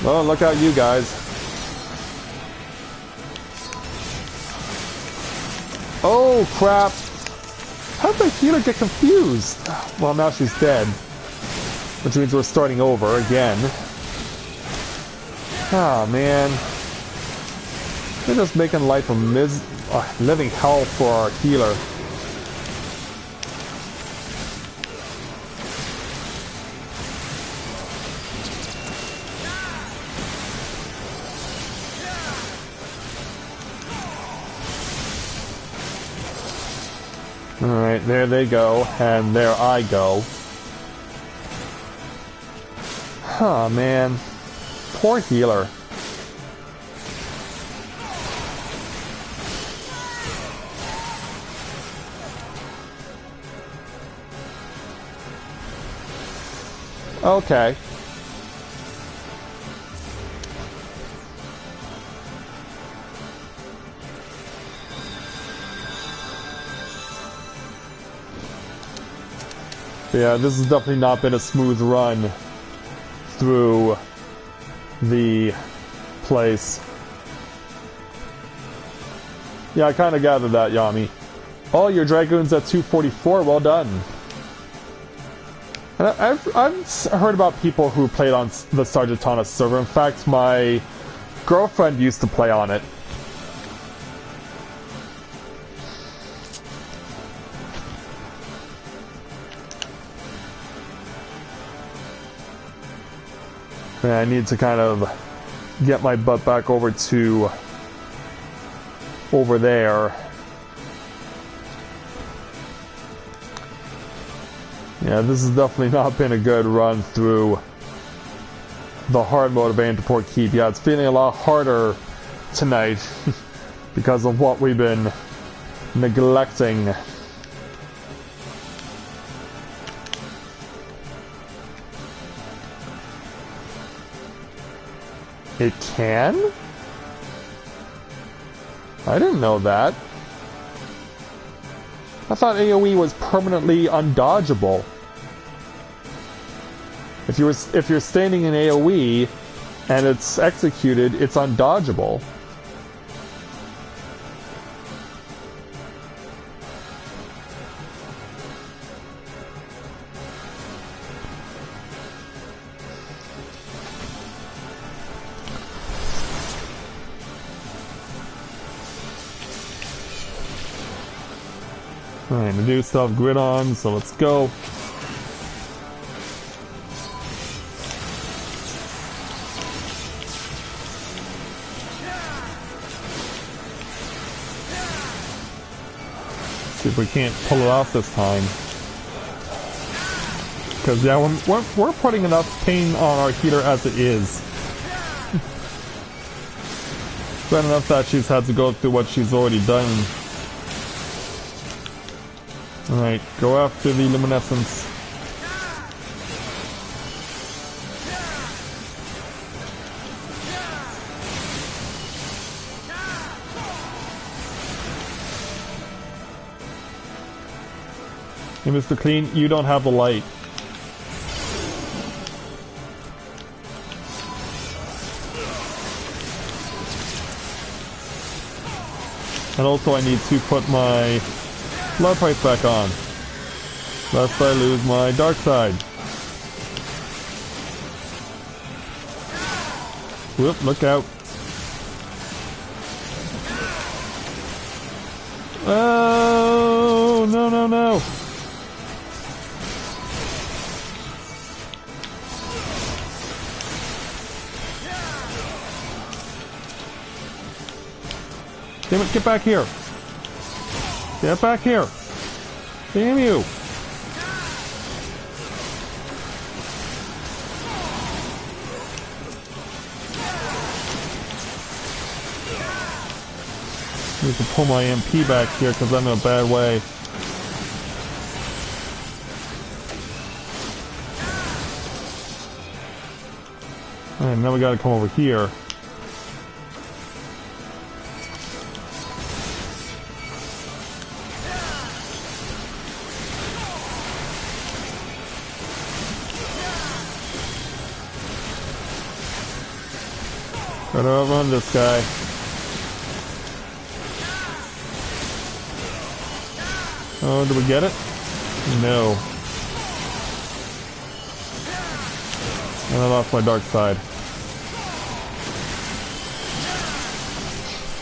Oh, look out, you guys. Oh, crap. How did the healer get confused? Well, now she's dead. Which means we're starting over again. Ah, man. They're just making life a living hell for our healer. Alright, there they go, and there I go. Oh, man. Poor healer. Okay. Yeah, this has definitely not been a smooth run through the place. Yeah, I kind of gathered that, Yami. Oh, your Dragoon's at 244, well done. And I've heard about people who played on the Sargentana server. In fact, my girlfriend used to play on it. And I need to kind of get my butt back over there. Yeah, this has definitely not been a good run through the hard mode of Vanderport Keep. Yeah, it's feeling a lot harder tonight because of what we've been neglecting. It can? I didn't know that. I thought AoE was permanently undodgeable. If you're standing in AoE and it's executed, it's undodgeable. Alright, I do still have grid on, so let's go. See if we can't pull it off this time. Because yeah, we're putting enough pain on our healer as it is. Bad enough that she's had to go through what she's already done. Alright, go after the luminescence. Hey, Mr. Clean, you don't have the light. And also I need to put my blood pipe back on, lest I lose my dark side. Whoop, look out. Oh, no, no, no. Damn it, get back here. Get back here. Damn you. Need to pull my MP back here because I'm in a bad way. Alright, now we gotta come over here. Gotta outrun this guy. Oh, did we get it? No. And I lost my dark side.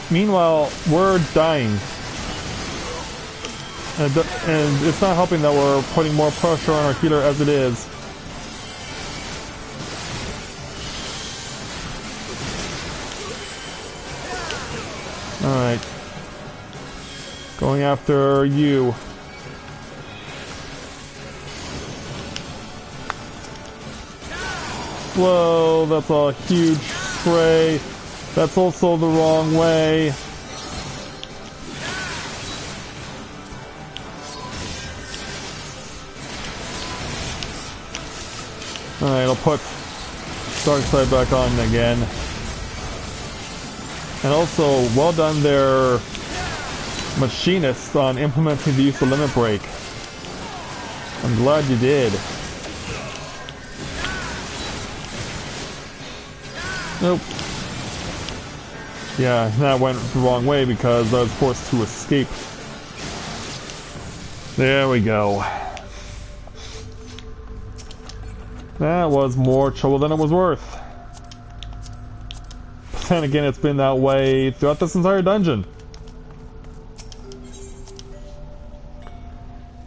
Meanwhile, we're dying. And it's not helping that we're putting more pressure on our healer as it is. Alright. Going after you. Whoa, that's a huge spray. That's also the wrong way. Alright, I'll put dark side back on again. And also, well done there, machinists, on implementing the use of limit break. I'm glad you did. Nope. Yeah, that went the wrong way because I was forced to escape. There we go. That was more trouble than it was worth. But then again, it's been that way throughout this entire dungeon.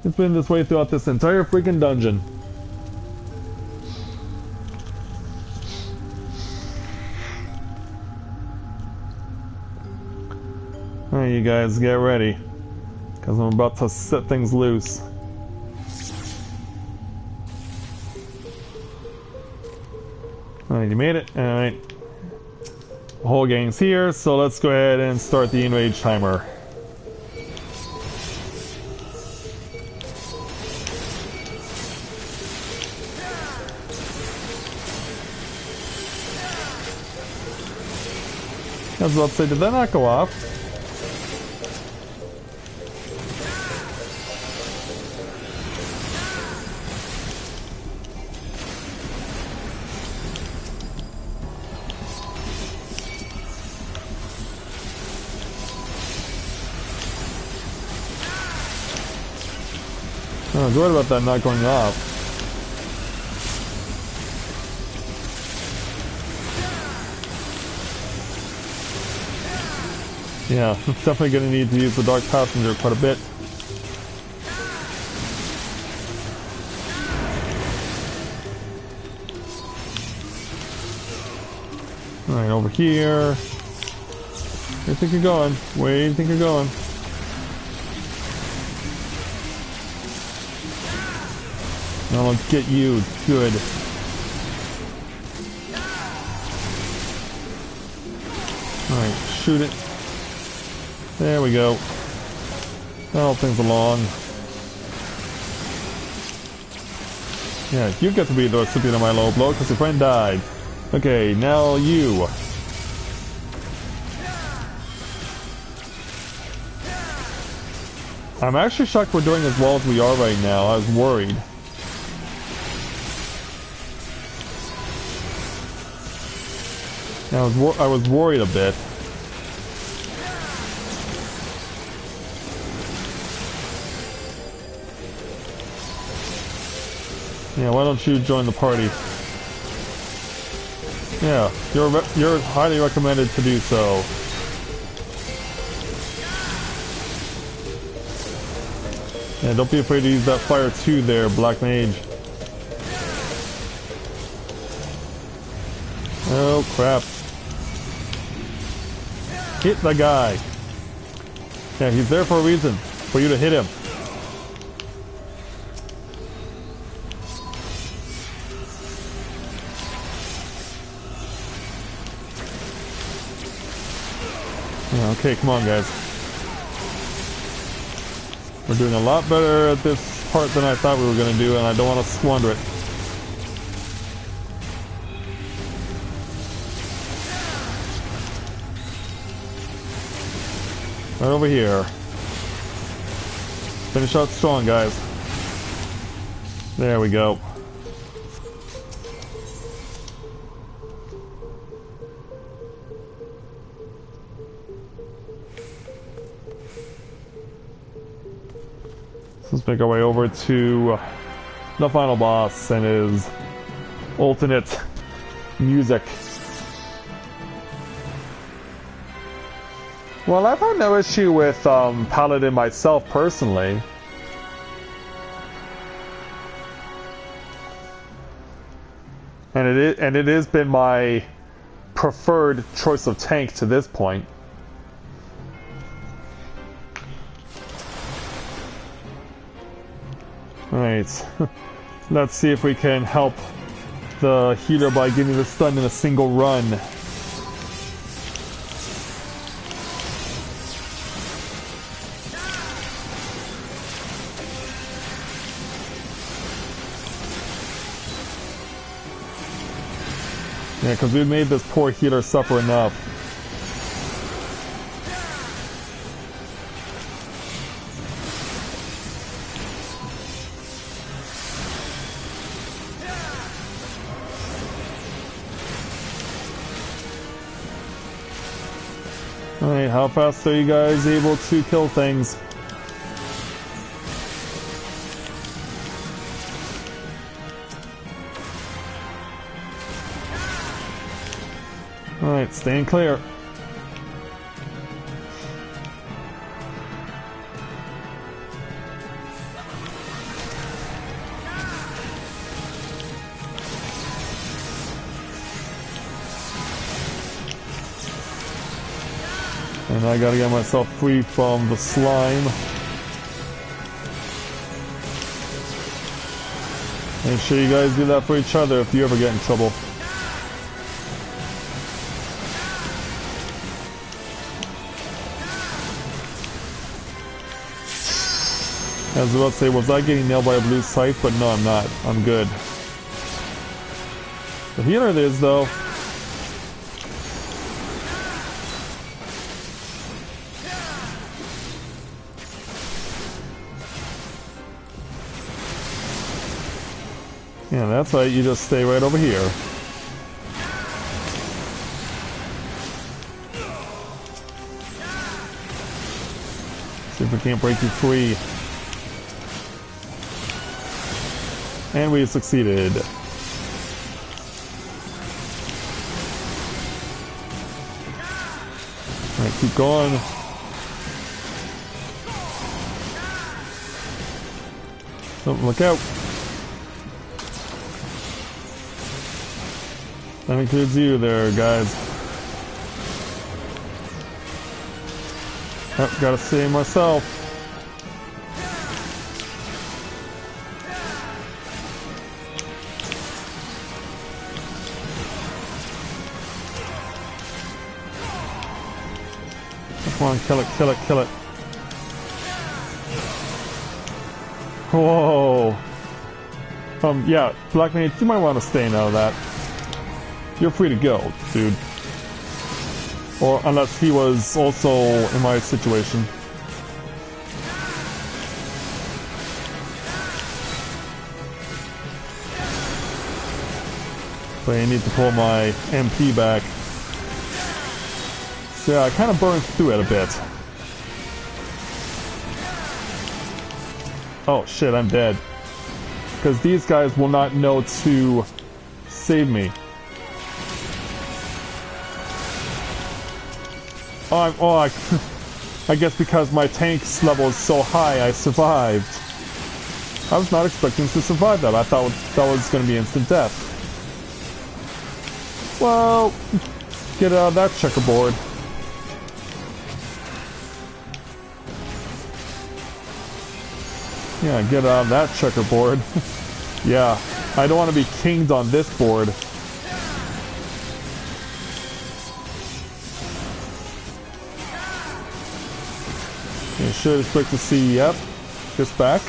It's been this way throughout this entire freaking dungeon. Alright, you guys, get ready. Because I'm about to set things loose. Alright, you made it. Alright. The whole gang's here, so let's go ahead and start the enrage timer. I was about to say, did that not go off? I was worried about that not going off. Yeah, definitely going to need to use the Dark Passenger quite a bit. over here. Where do you think you're going? Where do you think you're going? Now let's get you. Good. Alright, shoot it. There we go. Help things along. Yeah, you get to be the recipient of my low blow because your friend died. Okay, now you. I'm actually shocked we're doing as well as we are right now. I was worried. I was worried a bit. Yeah, why don't you join the party? Yeah, you're highly recommended to do so. Yeah, don't be afraid to use that fire too there, Black Mage. Oh crap. Hit the guy. Yeah, he's there for a reason. For you to hit him. Yeah, okay, come on guys. We're doing a lot better at this part than I thought we were going to do, and I don't want to squander it. Right over here. Finish out strong, guys. There we go. Let's make our way over to the final boss and his alternate music. Well, I've had no issue with Paladin myself personally. And it has been my preferred choice of tank to this point. Alright, let's see if we can help the healer by getting the stun in a single run. Yeah, because we've made this poor healer suffer enough. Alright, how fast are you guys able to kill things? Alright, staying clear. And I gotta get myself free from the slime. Make sure you guys do that for each other if you ever get in trouble. I was about to say, was I getting nailed by a blue scythe? But no, I'm not. I'm good. The healer it is, though. Yeah, that's right. You just stay right over here. See if we can't break you free. And we succeeded. Alright, keep going. Oh, look out. That includes you there, guys. Oh, gotta save myself. Come on, kill it, kill it, kill it. Whoa. Yeah, Black Mage, you might want to stay out of that. You're free to go, dude. Or unless he was also in my situation. So I need to pull my MP back. So yeah, I kind of burned through it a bit. Oh shit, I'm dead. Because these guys will not know to save me. I guess because my tank's level is so high, I survived. I was not expecting to survive that. I thought that was going to be instant death. Well, get out of that checkerboard. Yeah, get out of that checkerboard. Yeah, I don't want to be kinged on this board. You should expect to see, yep, just back.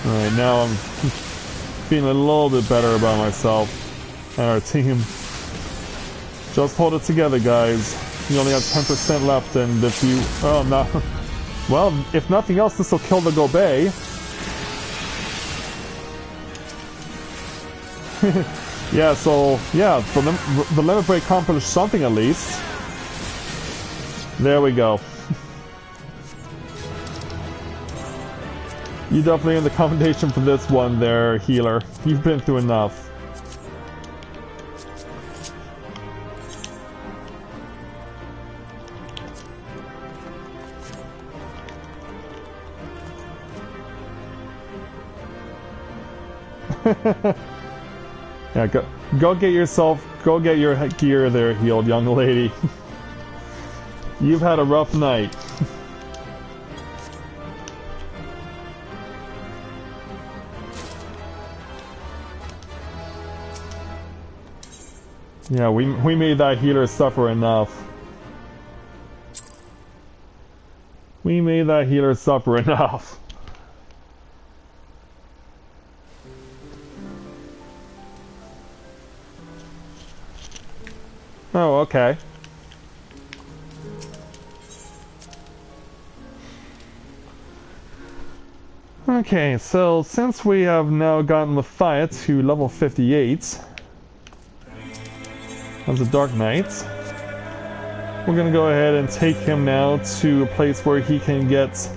Alright, now I'm feeling a little bit better about myself and our team. Just hold it together, guys. You only have 10% left, and if you... Oh, no. Well, if nothing else, this will kill the Gobei. Yeah, so... Yeah, the limit break accomplished something at least. There we go. You definitely earned the commendation for this one there, healer. You've been through enough. Yeah, go get yourself, go get your gear there healed, young lady. You've had a rough night. Yeah, we made that healer suffer enough. We made that healer suffer enough. Oh, okay. Okay, so since we have now gotten Matthia to level 58 as a Dark Knight, we're gonna go ahead and take him now to a place where he can get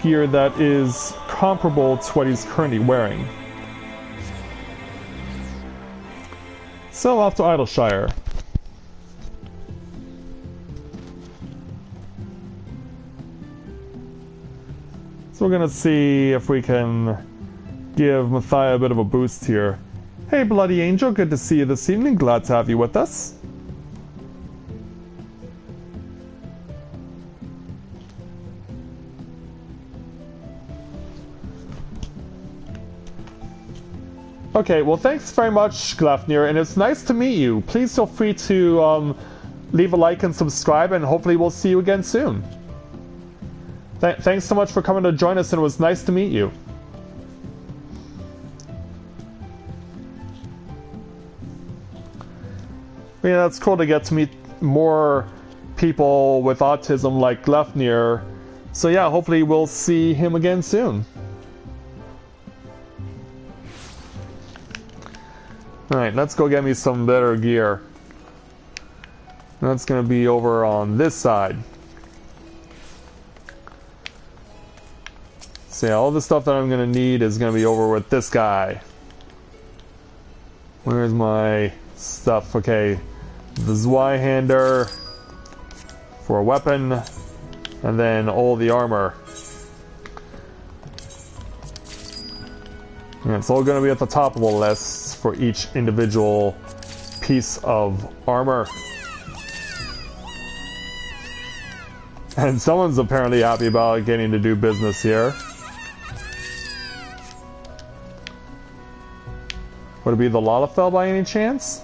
gear that is comparable to what he's currently wearing. So off to Idleshire. So we're gonna see if we can give Matthia a bit of a boost here. Hey Bloody Angel, good to see you this evening. Glad to have you with us. Okay, well thanks very much, Glafnir, and it's nice to meet you. Please feel free to leave a like and subscribe, and hopefully we'll see you again soon. Thanks so much for coming to join us, and it was nice to meet you. Yeah, that's cool to get to meet more people with autism like Glafnir. So yeah, hopefully we'll see him again soon. Alright, let's go get me some better gear. That's gonna be over on this side. So yeah, all the stuff that I'm gonna need is gonna be over with this guy. Where's my stuff? Okay, the Zweihander for a weapon, and then all the armor. And it's all gonna be at the top of the list for each individual piece of armor. And someone's apparently happy about getting to do business here. Would it be the Lalafell by any chance?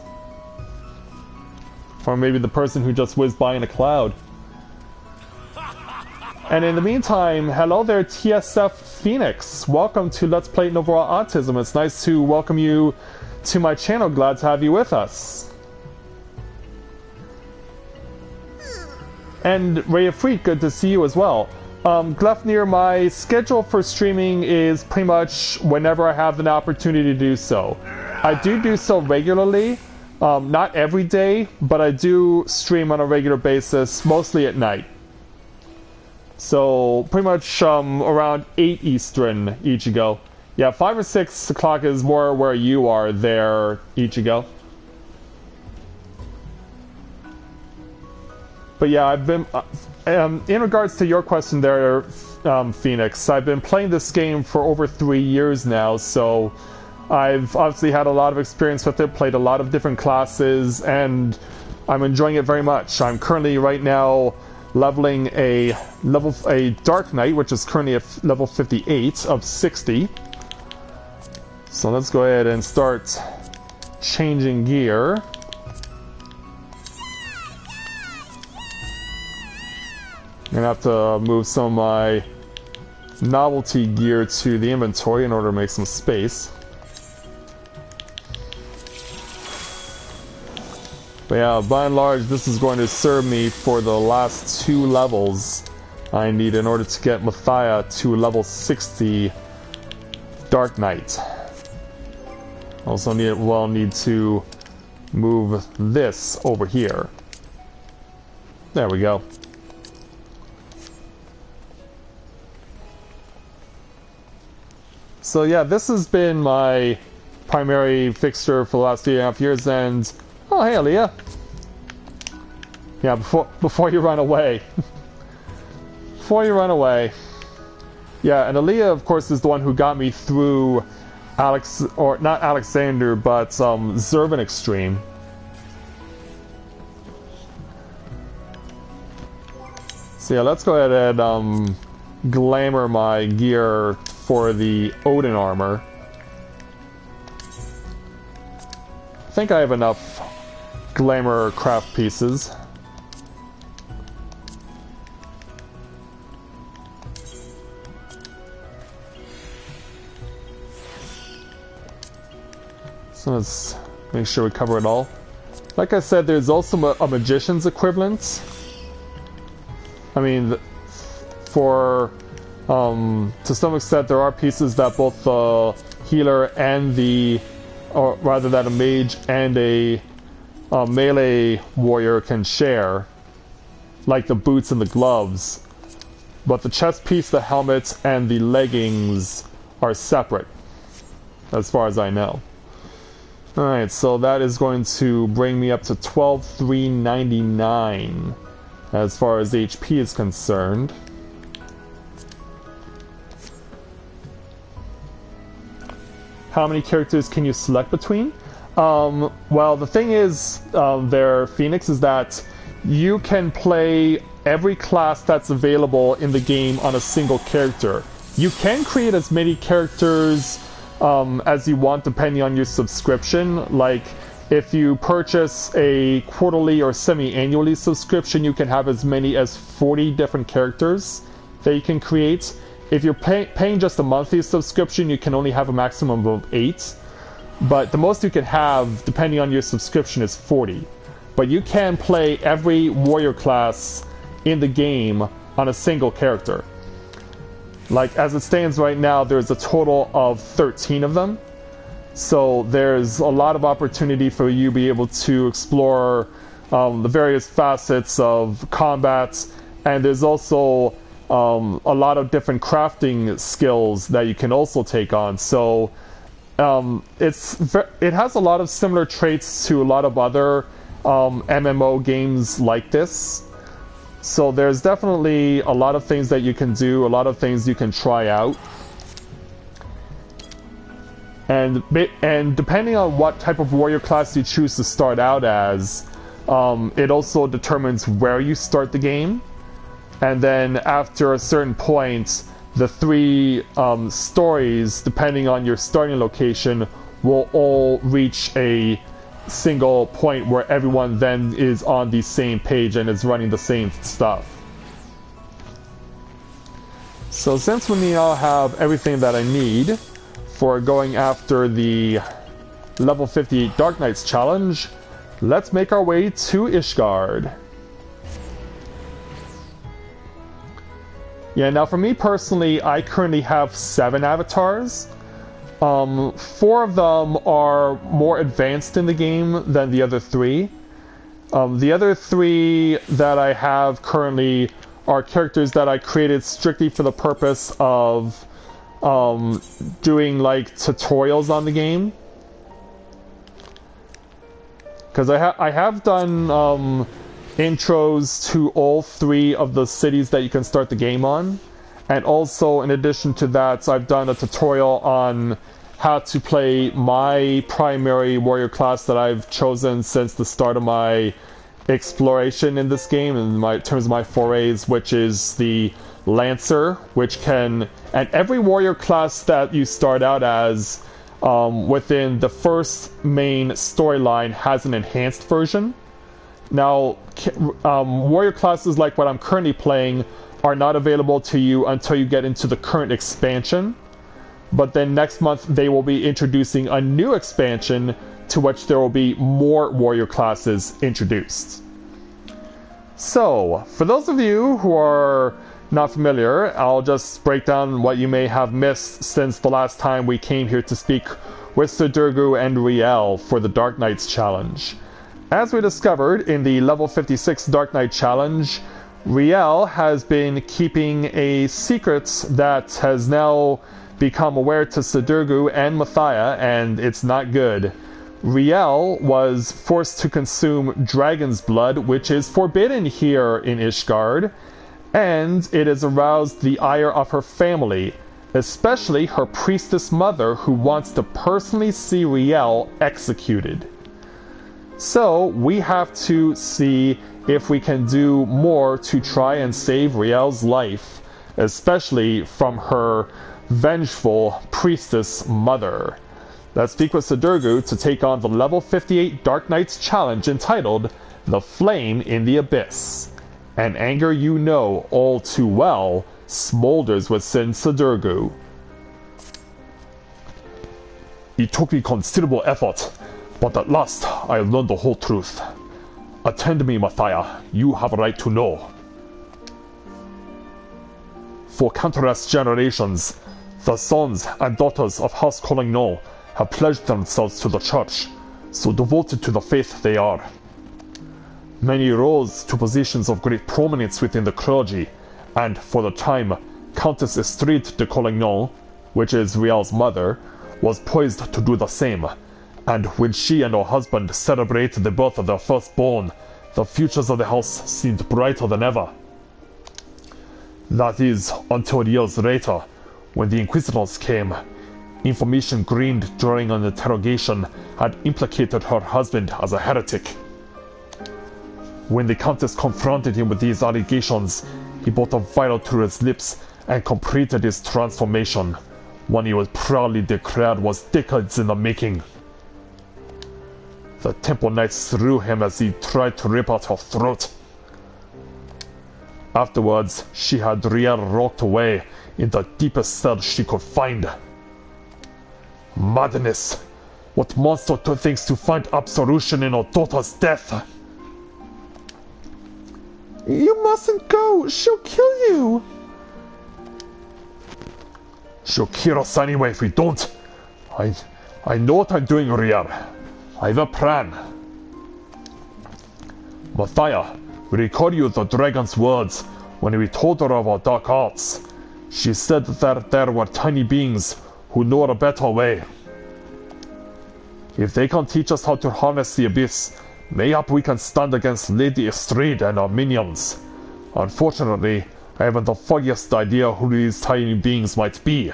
Or maybe the person who just whizzed by in a cloud. And in the meantime, hello there TSF Phoenix. Welcome to Let's Play Novaura Autism. It's nice to welcome you to my channel. Glad to have you with us. And Ray of Freak, good to see you as well. Glefnir, my schedule for streaming is pretty much whenever I have an opportunity to do so. I do so regularly. Not every day, but I do stream on a regular basis, mostly at night. So, pretty much around 8 Eastern, Ichigo. Yeah, 5 or 6 o'clock is more where you are there, Ichigo. But yeah, I've been... in regards to your question there, Phoenix, I've been playing this game for over 3 years now, so... I've obviously had a lot of experience with it, played a lot of different classes, and I'm enjoying it very much. I'm currently right now leveling a Dark Knight, which is currently at level 58 of 60. So let's go ahead and start changing gear. I'm gonna have to move some of my novelty gear to the inventory in order to make some space. But yeah, by and large, this is going to serve me for the last 2 levels I need in order to get Matthia to level 60 Dark Knight. Also need to move this over here. There we go. So yeah, this has been my primary fixture for the last 3.5 years, and oh, hey, Aaliyah. Yeah, before you run away. Before you run away. Yeah, and Aaliyah, of course, is the one who got me through not Alexander, but Zervan Extreme. So yeah, let's go ahead and glamour my gear for the Odin armor. I think I have enough glamour craft pieces. So let's make sure we cover it all. Like I said, there's also a magician's equivalent. I mean, for to some extent, there are pieces that both the healer and or rather that a mage and a melee warrior can share, like the boots and the gloves, but the chest piece, the helmet, and the leggings are separate, as far as I know. Alright, so that is going to bring me up to 12,399 as far as HP is concerned. How many characters can you select between? Well, the thing is, there, Phoenix, is that you can play every class that's available in the game on a single character. You can create as many characters as you want depending on your subscription. Like, if you purchase a quarterly or semi-annually subscription, you can have as many as 40 different characters that you can create. If you're paying just a monthly subscription, you can only have a maximum of 8. But the most you can have, depending on your subscription, is 40. But you can play every warrior class in the game on a single character. Like, as it stands right now, there's a total of 13 of them. So there's a lot of opportunity for you to be able to explore the various facets of combat. And there's also a lot of different crafting skills that you can also take on. So it has a lot of similar traits to a lot of other MMO games like this. So there's definitely a lot of things that you can do, a lot of things you can try out. And depending on what type of warrior class you choose to start out as, it also determines where you start the game. And then after a certain point, the three stories, depending on your starting location, will all reach a single point where everyone then is on the same page and is running the same stuff. So since we now have everything that I need for going after the level 50 Dark Knights challenge, let's make our way to Ishgard. Yeah, now for me personally, I currently have 7 avatars. 4 of them are more advanced in the game than the other 3. The other 3 that I have currently are characters that I created strictly for the purpose of doing like tutorials on the game. Because I have done intros to all 3 of the cities that you can start the game on. And also, in addition to that, I've done a tutorial on how to play my primary warrior class that I've chosen since the start of my exploration in this game, in terms of my forays, which is the Lancer, which can... And every warrior class that you start out as within the first main storyline has an enhanced version. Now, warrior classes like what I'm currently playing are not available to you until you get into the current expansion. But then next month they will be introducing a new expansion to which there will be more warrior classes introduced. So, for those of you who are not familiar, I'll just break down what you may have missed since the last time we came here to speak with Sidurgu and Riel for the Dark Knights challenge. As we discovered in the level 56 Dark Knight challenge, Riel has been keeping a secret that has now become aware to Sidurgu and Matthia, and it's not good. Riel was forced to consume dragon's blood, which is forbidden here in Ishgard, and it has aroused the ire of her family, especially her priestess mother, who wants to personally see Riel executed. So we have to see if we can do more to try and save Riel's life, especially from her vengeful priestess mother. Let's speak with Sidurgu to take on the level 58 Dark Knights challenge entitled The Flame in the Abyss. An anger you know all too well smolders within Sidurgu. It took me considerable effort, but at last I learned the whole truth. Attend me, Matthia. You have a right to know. For countless generations, the sons and daughters of House Collignon have pledged themselves to the church, so devoted to the faith they are. Many rose to positions of great prominence within the clergy, and for the time, Countess Estride de Collignon, which is Riel's mother, was poised to do the same, and when she and her husband celebrated the birth of their firstborn, the futures of the house seemed brighter than ever. That is, until years later, when the Inquisitors came. Information gleaned during an interrogation had implicated her husband as a heretic. When the Countess confronted him with these allegations, he put a vial to his lips and completed his transformation, one he was proudly declared was decades in the making. The Temple Knights threw him as he tried to rip out her throat. Afterwards, she had Riel locked away in the deepest cell she could find. Madness! What monster thinks to find absolution in her daughter's death? You mustn't go! She'll kill you! She'll kill us anyway if we don't. I know what I'm doing, Riel. I have a plan. Matthia, recall you the dragon's words when we told her of our dark arts. She said that there were tiny beings who know a better way. If they can teach us how to harness the abyss, mayhap we can stand against Lady Estrade and our minions. Unfortunately, I haven't the foggiest idea who these tiny beings might be.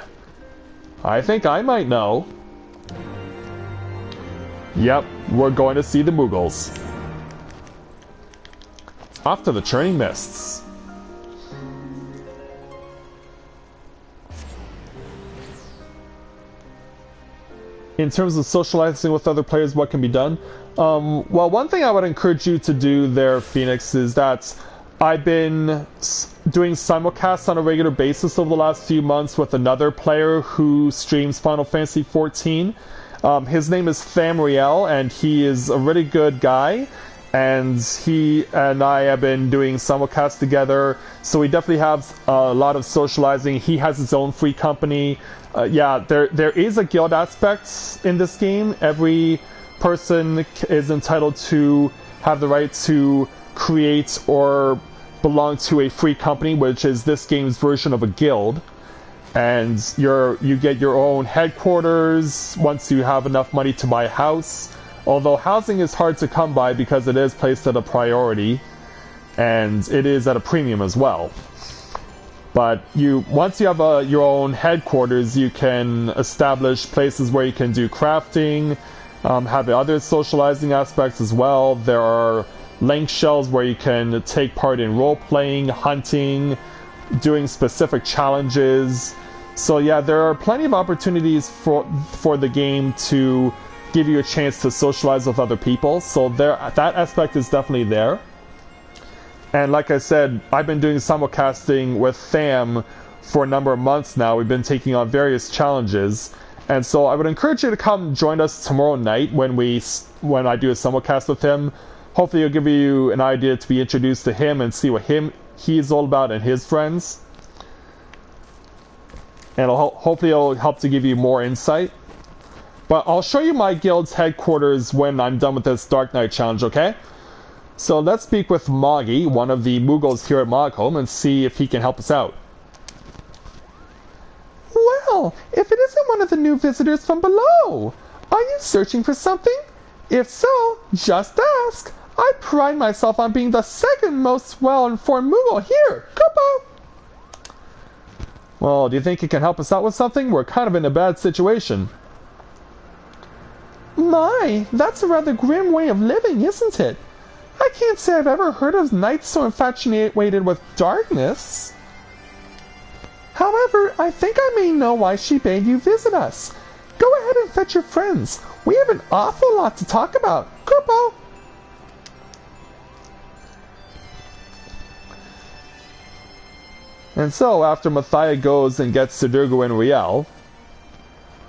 I think I might know. Yep, we're going to see the Mughals. Off to the Churning Mists. In terms of socializing with other players, what can be done? Well, one thing I would encourage you to do there, Phoenix, is that I've been doing simulcasts on a regular basis over the last few months with another player who streams Final Fantasy XIV. His name is Thamriel, and he is a really good guy. And he and I have been doing simulcasts together, so we definitely have a lot of socializing. He has his own free company. Yeah, there is a guild aspect in this game. Every person is entitled to have the right to create or belong to a free company, which is this game's version of a guild. And you get your own headquarters once you have enough money to buy a house. Although housing is hard to come by because it is placed at a priority, and it is at a premium as well. But once you have your own headquarters, you can establish places where you can do crafting, have other socializing aspects as well. There are link shells where you can take part in role-playing, hunting, doing specific challenges. So yeah, there are plenty of opportunities for the game to give you a chance to socialize with other people. So that aspect is definitely there. And like I said, I've been doing simulcasting with Tham for a number of months now. We've been taking on various challenges. And so I would encourage you to come join us tomorrow night when I do a simulcast with him. Hopefully it'll give you an idea to be introduced to him and see what he's all about and his friends. And hopefully it'll help to give you more insight. But I'll show you my guild's headquarters when I'm done with this Dark Knight challenge, okay? So let's speak with Moggy, one of the Mughals here at Mogholm, and see if he can help us out. Well, if it isn't one of the new visitors from below, are you searching for something? If so, just ask. I pride myself on being the second most well-informed Mughal here. Kupo! Well, do you think you can help us out with something? We're kind of in a bad situation. My, that's a rather grim way of living, isn't it? I can't say I've ever heard of knights so infatuated with darkness. However, I think I may know why she bade you visit us. Go ahead and fetch your friends. We have an awful lot to talk about. Kupo! And so, after Matthia goes and gets Sidurgo and Riel,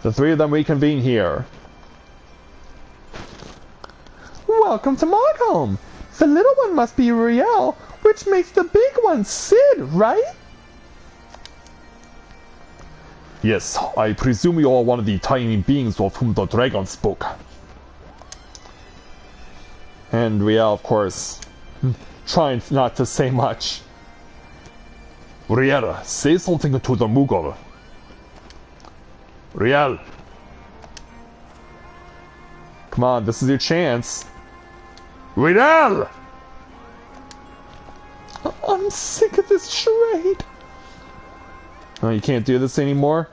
the three of them reconvene here. Welcome to Mogholm! The little one must be Riel, which makes the big one Sid, right? Yes, I presume you are one of the tiny beings of whom the dragon spoke. And Riel, of course, trying not to say much. Riel, say something to the Mughal. Riel. Come on, this is your chance. Riel! I'm sick of this charade. Oh, you can't do this anymore?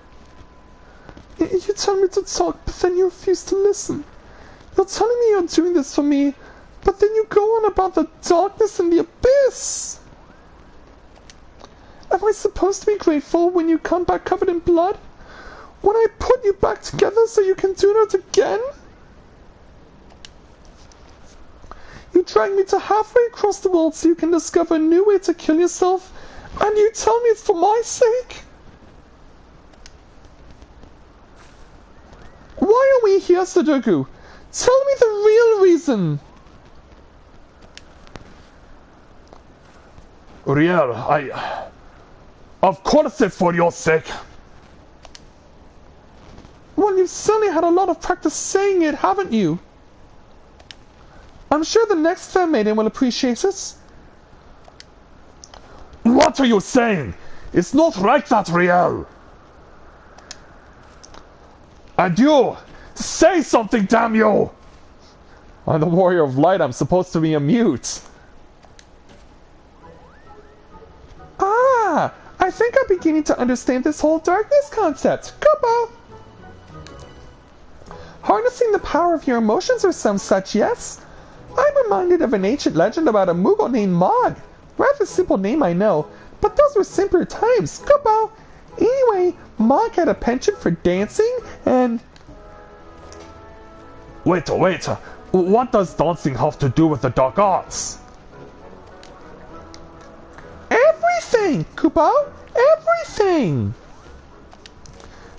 You tell me to talk, but then you refuse to listen. You're telling me you're doing this for me, but then you go on about the darkness and the abyss. Am I supposed to be grateful when you come back covered in blood? When I put you back together so you can do it again? You drag me to halfway across the world so you can discover a new way to kill yourself, and you tell me it's for my sake? Why are we here, Sudoku? Tell me the real reason! Riel, of course it's for your sake! Well, you've certainly had a lot of practice saying it, haven't you? I'm sure the next fair maiden will appreciate it. What are you saying? It's not like that, Riel! And you! Say something, damn you! I'm the Warrior of Light, I'm supposed to be a mute. Ah! I think I'm beginning to understand this whole darkness concept. Kupo! Harnessing the power of your emotions or some such, yes? I'm reminded of an ancient legend about a Moogle named Mog. Rather simple name, I know, but those were simpler times. Goodbye. Anyway, Mog had a penchant for dancing and... Wait. What does dancing have to do with the dark arts? Everything, Kupo! Everything!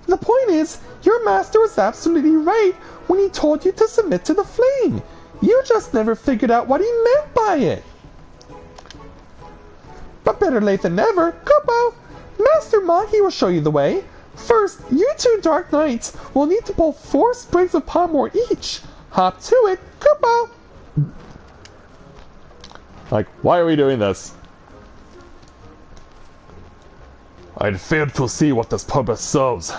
The point is, your master was absolutely right when he told you to submit to the flame. You just never figured out what he meant by it. But better late than never, Kupo! Master Mahi will show you the way. First, you two Dark Knights will need to pull 4 sprigs of palmwort each. Hop to it, Kupo! Like, why are we doing this? I'd fail to see what this purpose serves.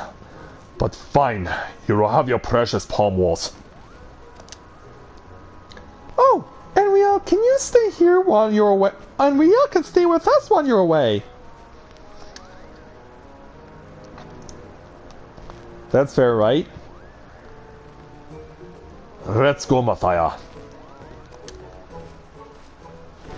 But fine, you will have your precious palmwort. Oh, and Riel, can you stay here while you're away? And Riel can stay with us while you're away. That's fair, right? Let's go, Matthia.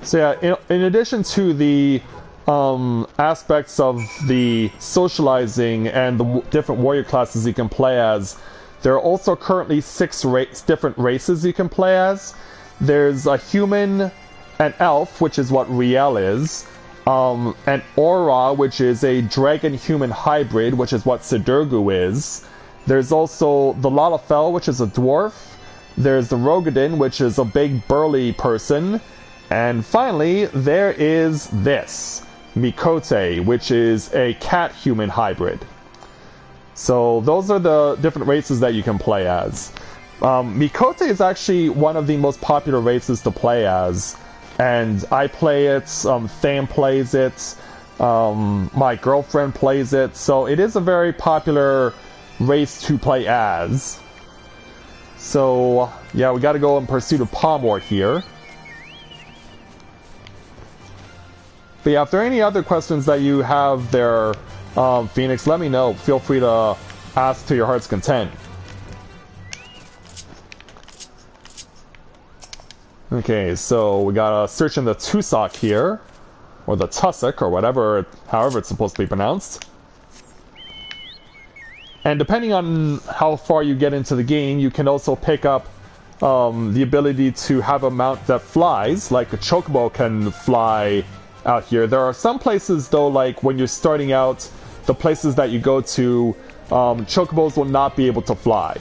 So yeah, in addition to the aspects of the socializing and the different warrior classes you can play as, there are also currently 6 different races you can play as. There's a human, an elf, which is what Riel is, an Aura, which is a dragon-human hybrid, which is what Sidurgu is. There's also the Lalafell, which is a dwarf. There's the Rogadin, which is a big burly person. And finally, there is this, Mikote, which is a cat-human hybrid. So those are the different races that you can play as. Mikote is actually one of the most popular races to play as. And I play it, Tham plays it, my girlfriend plays it, so it is a very popular race to play as. So, yeah, we gotta go in pursuit of palmwort here. But yeah, if there are any other questions that you have there, Phoenix, let me know. Feel free to ask to your heart's content. Okay, so we got a search in the Tusok here, or the Tussock, or whatever, however it's supposed to be pronounced. And depending on how far you get into the game, you can also pick up the ability to have a mount that flies, like a Chocobo can fly out here. There are some places, though, like when you're starting out, the places that you go to, Chocobos will not be able to fly.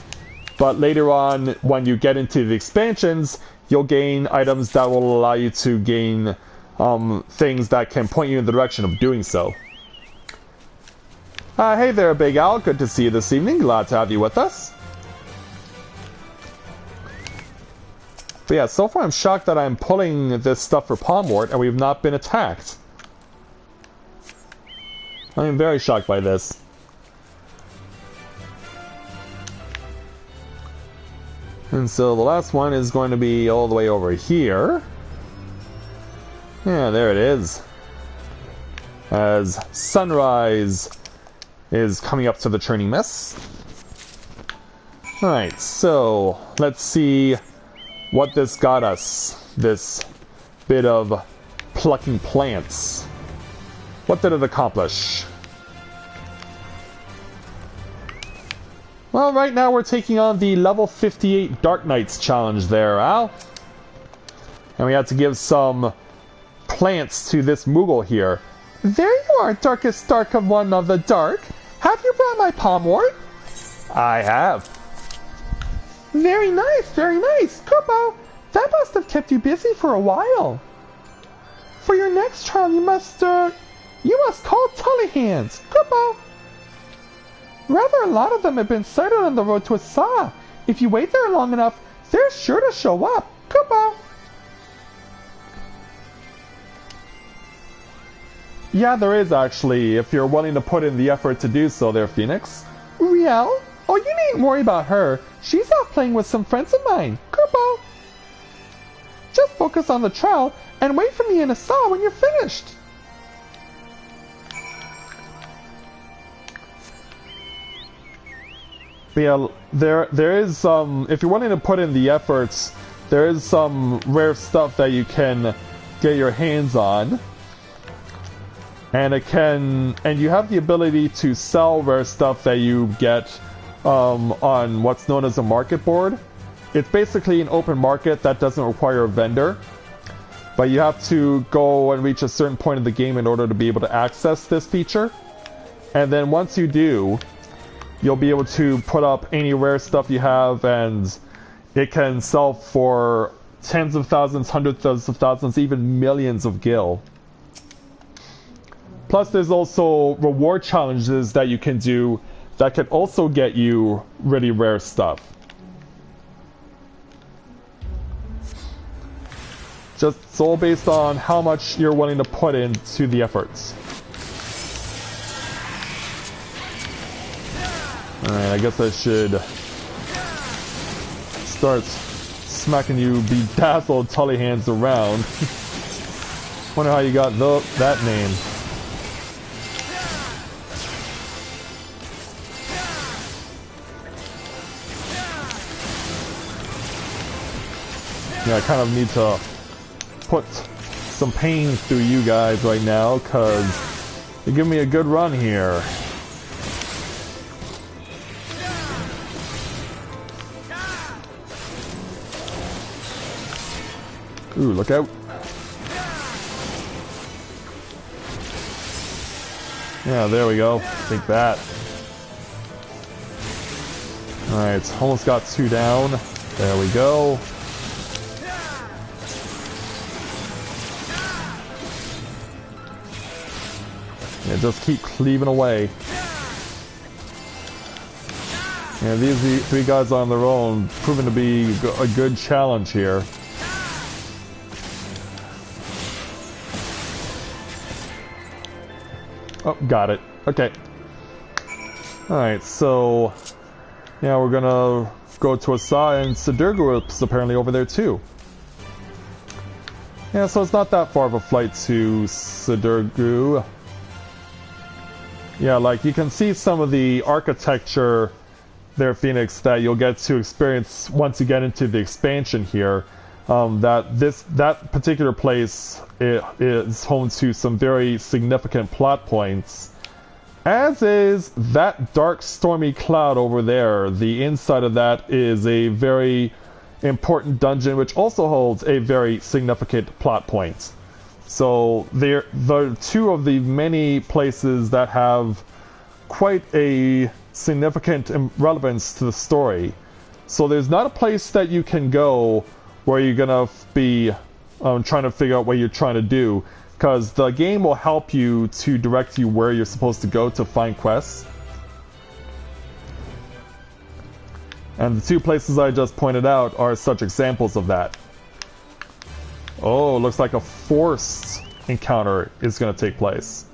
But later on, when you get into the expansions, you'll gain items that will allow you to gain things that can point you in the direction of doing so. Hey there, Big Al. Good to see you this evening. Glad to have you with us. But yeah, so far I'm shocked that I'm pulling this stuff for palmwort and we've not been attacked. I am very shocked by this. And so the last one is going to be all the way over here. Yeah, there it is. As sunrise is coming up to the churning mist. Alright, so let's see what this got us. This bit of plucking plants. What did it accomplish? Well, right now we're taking on the level 58 Dark Knights challenge there, Al. And we had to give some plants to this Moogle here. There you are, darkest dark of one of the dark. Have you brought my palmwort? I have. Very nice, very nice. Kupo, that must have kept you busy for a while. For your next trial, you must call Tully Hands. Kupo. Rather, a lot of them have been sighted on the road to Asa. If you wait there long enough, they're sure to show up. Kupo. Yeah, there is actually, if you're willing to put in the effort to do so there, Phoenix. Riel? Oh, you needn't worry about her. She's off playing with some friends of mine. Kupo. Just focus on the trial and wait for me in Asa when you're finished. But yeah, there is some, if you're wanting to put in the efforts, there is some rare stuff that you can get your hands on. And you have the ability to sell rare stuff that you get on what's known as a market board. It's basically an open market that doesn't require a vendor. But you have to go and reach a certain point in the game in order to be able to access this feature. And then once you do, you'll be able to put up any rare stuff you have, and it can sell for tens of thousands, hundreds of thousands, even millions of gil. Plus there's also reward challenges that you can do that can also get you really rare stuff. Just it's all based on how much you're willing to put into the efforts. Alright, I guess I should start smacking you bedazzled Tully hands around. Wonder how you got that name. Yeah, I kind of need to put some pain through you guys right now, because you're giving me a good run here. Ooh, look out. Yeah, there we go. Take that. Alright, almost got 2 down. There we go. Yeah, just keep cleaving away. Yeah, these 3 guys on their own proving to be a good challenge here. Oh, got it. Okay. Alright, so yeah, we're gonna go to Eorzea, and Sidurgur's apparently over there too. Yeah, so it's not that far of a flight to Sidurgur. Yeah, like you can see some of the architecture there, Phoenix, that you'll get to experience once you get into the expansion here. That particular place is home to some very significant plot points, as is that dark stormy cloud over there. The inside of that is a very important dungeon which also holds a very significant plot point. So they're 2 of the many places that have quite a significant relevance to the story. So there's not a place that you can go where you're gonna be trying to figure out what you're trying to do, because the game will help you to direct you where you're supposed to go to find quests. And the 2 places I just pointed out are such examples of that. Oh, looks like a forced encounter is going to take place.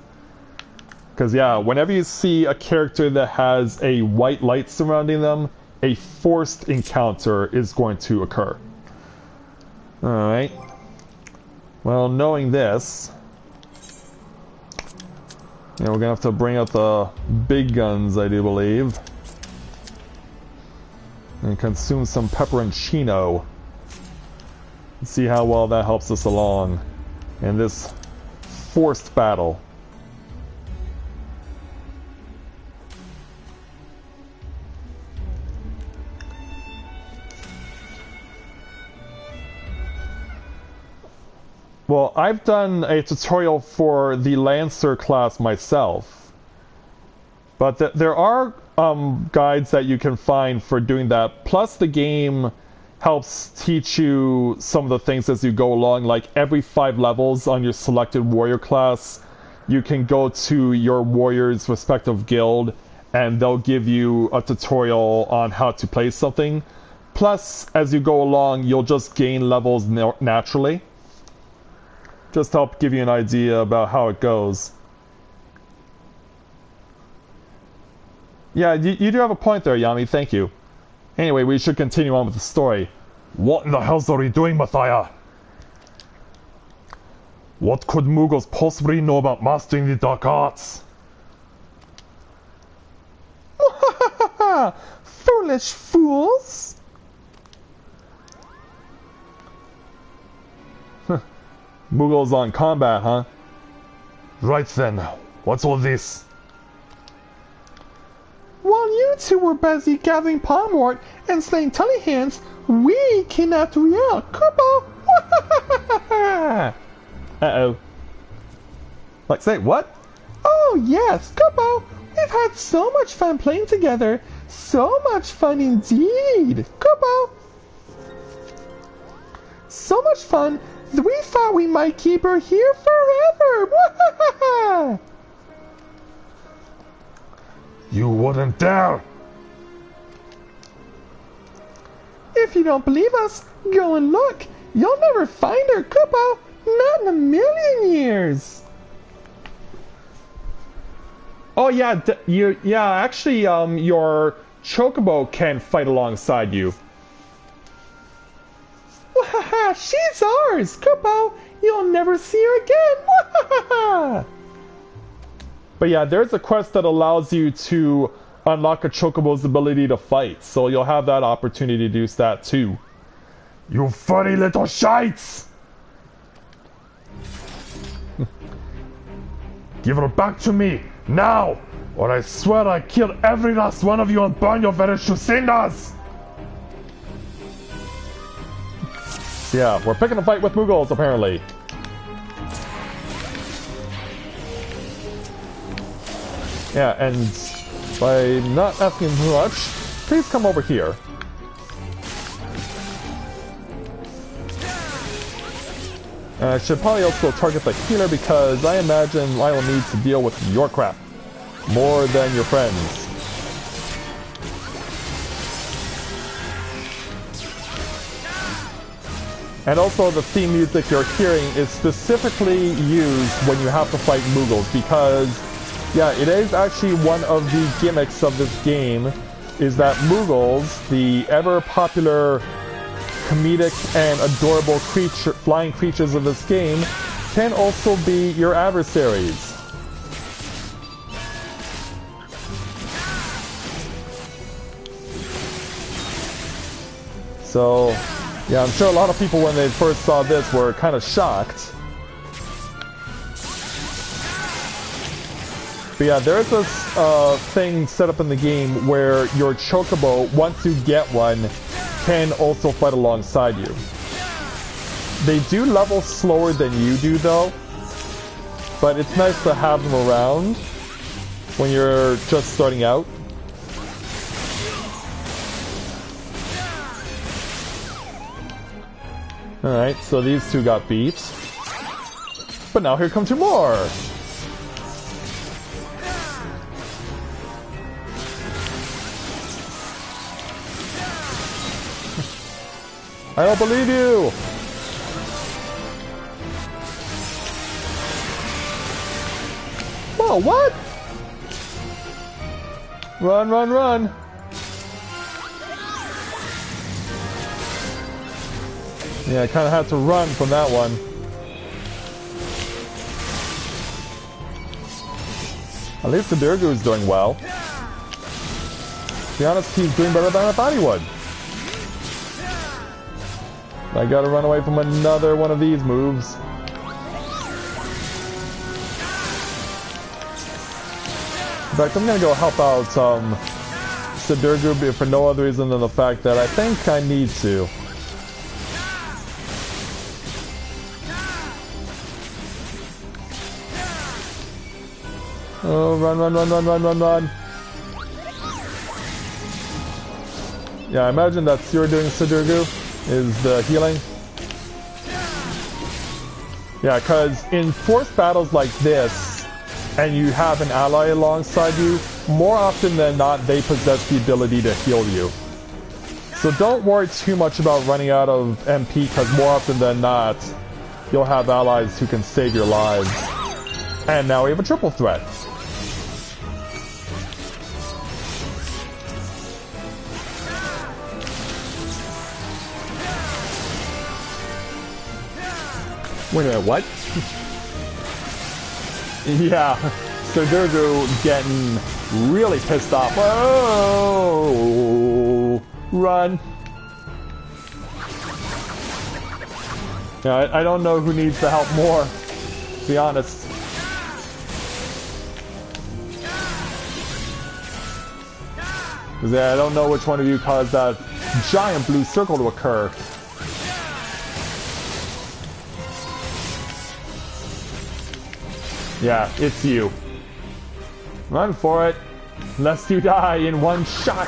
Because yeah, whenever you see a character that has a white light surrounding them, a forced encounter is going to occur. Alright. Well, knowing this, yeah, we're going to have to bring out the big guns, I do believe. And consume some pepperoncino. See how well that helps us along in this forced battle. Well, I've done a tutorial for the Lancer class myself, but there are guides that you can find for doing that. Plus the game helps teach you some of the things as you go along. Like every 5 levels on your selected warrior class, you can go to your warrior's respective guild and they'll give you a tutorial on how to play something. Plus, as you go along, you'll just gain levels naturally. Just to help give you an idea about how it goes. Yeah, you do have a point there, Yami, thank you. Anyway, we should continue on with the story. What in the hell are you doing, Matthia? What could Mughals possibly know about mastering the dark arts? foolish fools! Moogle's on combat, huh? Right then, what's all this? While you two were busy gathering Palmwort and slaying Tullyhands, we kidnapped Riel. Kupo! Uh-oh. Like, say, what? Oh yes, Kupo! We've had so much fun playing together. So much fun indeed, Kupo! So much fun that we thought we might keep her here forever! You wouldn't dare! If you don't believe us, go and look. You'll never find her, Kupo. Not in a million years. Oh yeah, actually, your Chocobo can fight alongside you. Wahaha, she's ours, Kupo. You'll never see her again. Wahaha. But yeah, there's a quest that allows you to unlock a Chocobo's ability to fight, so you'll have that opportunity to do that too. You funny little shites! Give her back to me, now! Or I swear I kill every last one of you and burn your very to cinders! Yeah, we're picking a fight with Moogles, apparently. Yeah, and by not asking too much, please come over here. I should probably also target the healer because I imagine I will need to deal with your crap more than your friends. And also the theme music you're hearing is specifically used when you have to fight Moogles because, yeah, it is actually one of the gimmicks of this game is that Moogles, the ever popular comedic and adorable flying creatures of this game, can also be your adversaries. So, yeah, I'm sure a lot of people when they first saw this were kind of shocked. But yeah, there's this thing set up in the game where your Chocobo, once you get one, can also fight alongside you. They do level slower than you do though, but it's nice to have them around when you're just starting out. Alright, so these two got beat. But now here come two more! I don't believe you! Whoa, what? Run, run, run! Yeah, I kind of had to run from that one. At least the Dirgu's doing well. To be honest, he's doing better than I thought he would. I gotta run away from another one of these moves. In fact, I'm gonna go help out Sidurgu for no other reason than the fact that I think I need to. Oh, run, run, run, run, run, run, run. Yeah, I imagine that's you're doing Sidurgu. Is the healing. Yeah, because in forced battles like this, and you have an ally alongside you, more often than not, they possess the ability to heal you. So don't worry too much about running out of MP, because more often than not, you'll have allies who can save your lives. And now we have a triple threat. Wait a minute, what? Yeah, so Durgu getting really pissed off. Whoa! Run. Yeah, I don't know who needs the help more, to be honest. I don't know which one of you caused that giant blue circle to occur. Yeah, it's you. Run for it, lest you die in one shot.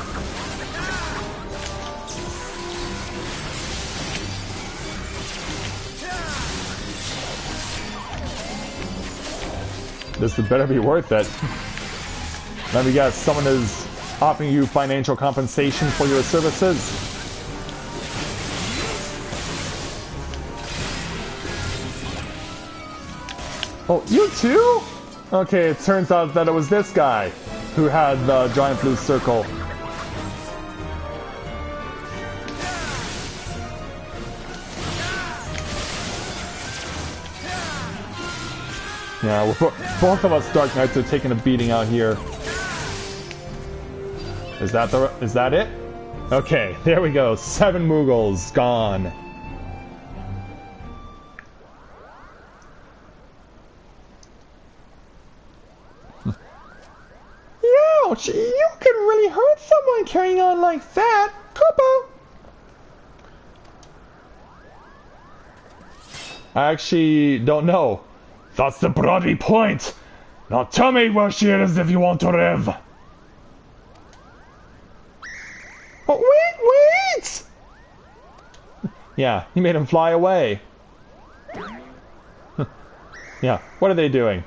This better be worth it. Let me guess, someone is offering you financial compensation for your services. Oh, you too? Okay, it turns out that it was this guy who had the giant blue circle. Yeah, both of us Dark Knights are taking a beating out here. Is that it? Okay, there we go. 7 Moogles gone. Ouch! You can really hurt someone carrying on like that, Koopa. I actually don't know. That's the bloody point! Now tell me where she is if you want to live! Oh, wait! Yeah, he made him fly away. Yeah, what are they doing?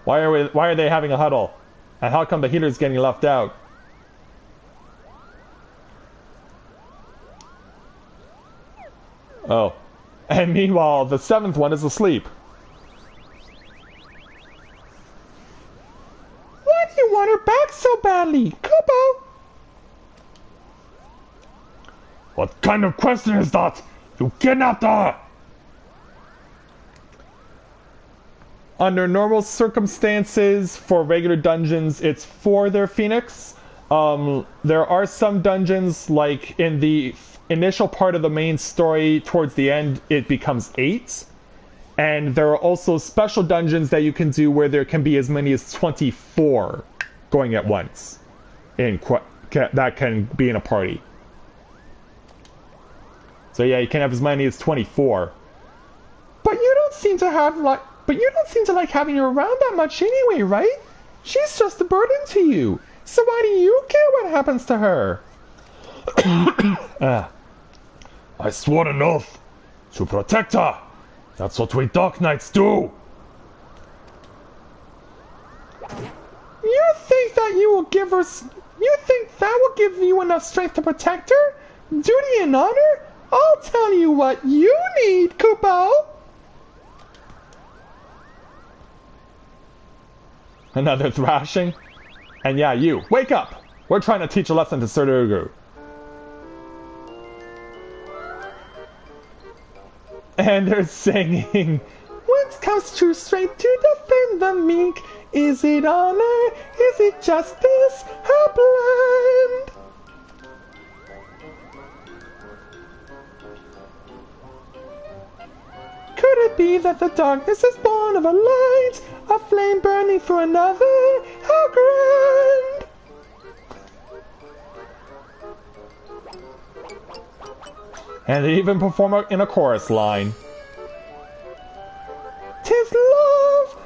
Why are they having a huddle? And how come the healer's getting left out? Oh. And meanwhile, the 7th one is asleep. Why do you want her back so badly, Koopa? What kind of question is that? You kidnapped her! Under normal circumstances, for regular dungeons, it's 4 their Phoenix. There are some dungeons, like in the initial part of the main story, towards the end, it becomes 8. And there are also special dungeons that you can do where there can be as many as 24 going at once. That can be in a party. So yeah, you can have as many as 24. But you don't seem to like having her around that much anyway, right? She's just a burden to you. So why do you care what happens to her? I swore an oath to protect her. That's what we Dark Knights do. You think that will give you enough strength to protect her? Duty and honor? I'll tell you what you need, Koopa. Another thrashing? And yeah, you, wake up! We're trying to teach a lesson to Sudoku. And they're singing, "Whence comes true strength to defend the meek? Is it honor? Is it justice? How blind?" Could it be that the darkness is born of a light, a flame burning for another? How grand! and they even perform in a chorus line. "'Tis love,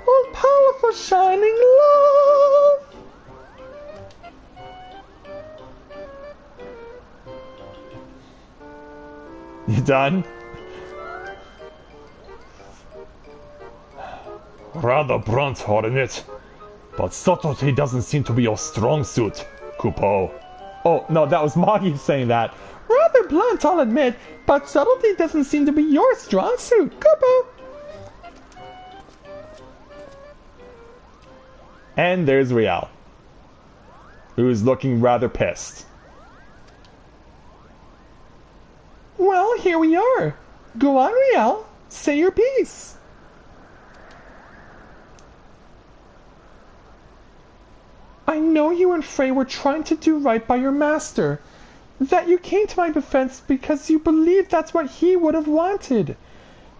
all powerful shining love." You done? Rather blunt, isn't it? But subtlety doesn't seem to be your strong suit, Kupo. Oh, no, that was Moggy saying that. Rather blunt, I'll admit, but subtlety doesn't seem to be your strong suit, Koopa. And there's Rial, who's looking rather pissed. Well, here we are. Go on, Rial. Say your piece. I know you and Frey were trying to do right by your master. That you came to my defense because you believed that's what he would have wanted.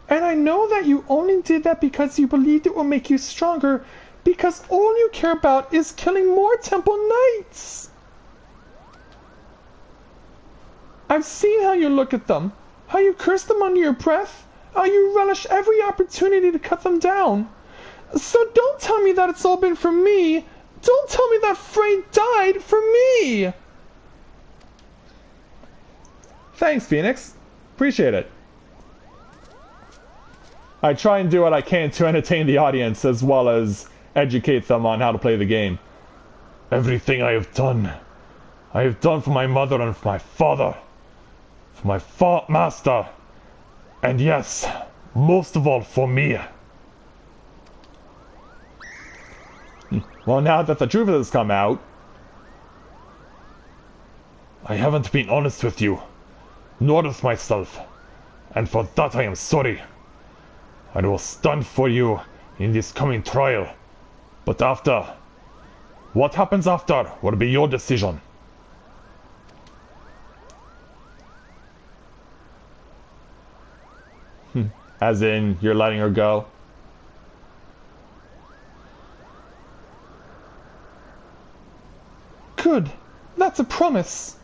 And I know that you only did that because you believed it would make you stronger, because all you care about is killing more Temple Knights. I've seen how you look at them, how you curse them under your breath, how you relish every opportunity to cut them down. So don't tell me that it's all been for me. Don't tell me that Frey died for me. Thanks, Phoenix. Appreciate it. I try and do what I can to entertain the audience as well as educate them on how to play the game. Everything I have done for my mother and for my father, for my master, and yes, most of all for me. Well, now that the truth has come out, I haven't been honest with you, nor with myself, and for that I am sorry. I will stand for you in this coming trial, but after, what happens after will be your decision. as in you're letting her go. Good. That's a promise.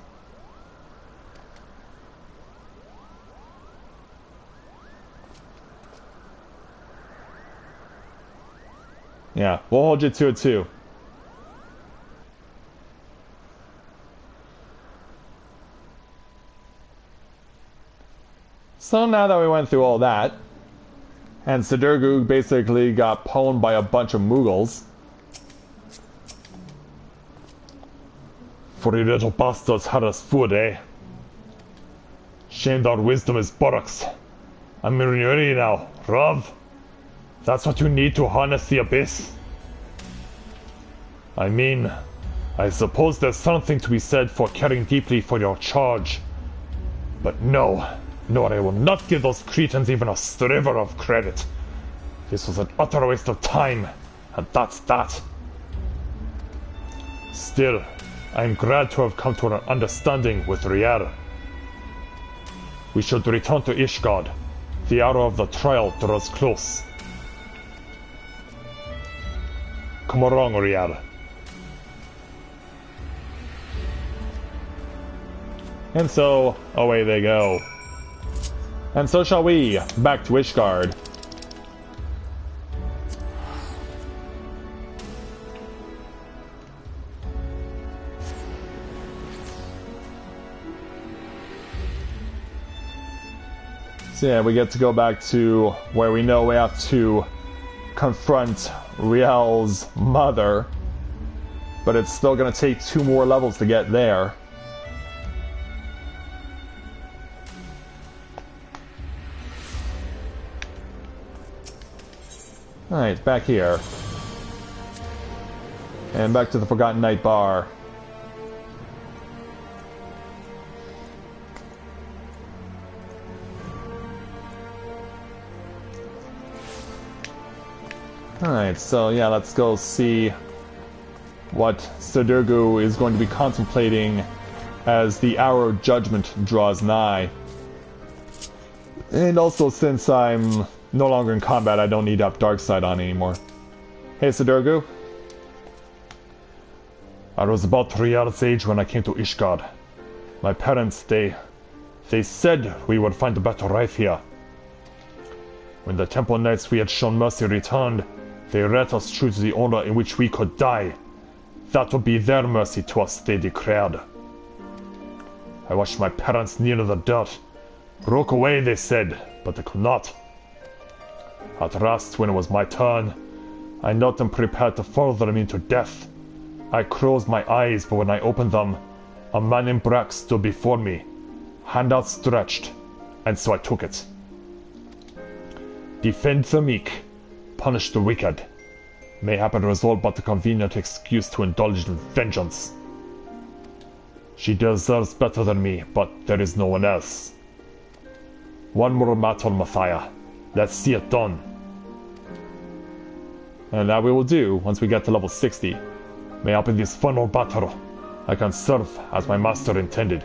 Yeah, we'll hold you to it too. So now that we went through all that, and Sidurgu basically got pwned by a bunch of Mughals. For you little bastards had us food, eh? Shamed our wisdom as buttocks. I'm in your ear now, Rav. That's what you need to harness the abyss? I mean, I suppose there's something to be said for caring deeply for your charge. But no, I will not give those cretins even a sliver of credit. This was an utter waste of time, and that's that. Still, I am glad to have come to an understanding with Riel. We should return to Ishgard. The hour of the trial draws close. Come along, Riel. And so, away they go. And so shall we, back to Ishgard. So yeah, we get to go back to where we know we have to confront Riel's mother, but it's still going to take 2 more levels to get there. Alright, back here. And back to the Forgotten Night Bar. Alright, so yeah, let's go see what Sidurgu is going to be contemplating as the hour of judgment draws nigh. And also, since I'm no longer in combat, I don't need to have Dark Side on anymore. Hey, Sidurgu. I was about 3 years age when I came to Ishgard. My parents, they said we would find a better life here. When the Temple Knights we had shown mercy returned, they led us through to the honor in which we could die. That would be their mercy to us, they declared. I watched my parents kneel in the dirt. Broke away, they said, but they could not. At last, when it was my turn, I knelt and prepared to follow them into death. I closed my eyes, but when I opened them, a man in black stood before me, hand outstretched, and so I took it. Defend the meek, punish the wicked. Mayhap it result but a convenient excuse to indulge in vengeance. She deserves better than me, but there is no one else. One more matter, Matthia. Let's see it done. And that we will do once we get to level 60. May I be this final battle. I can serve as my master intended.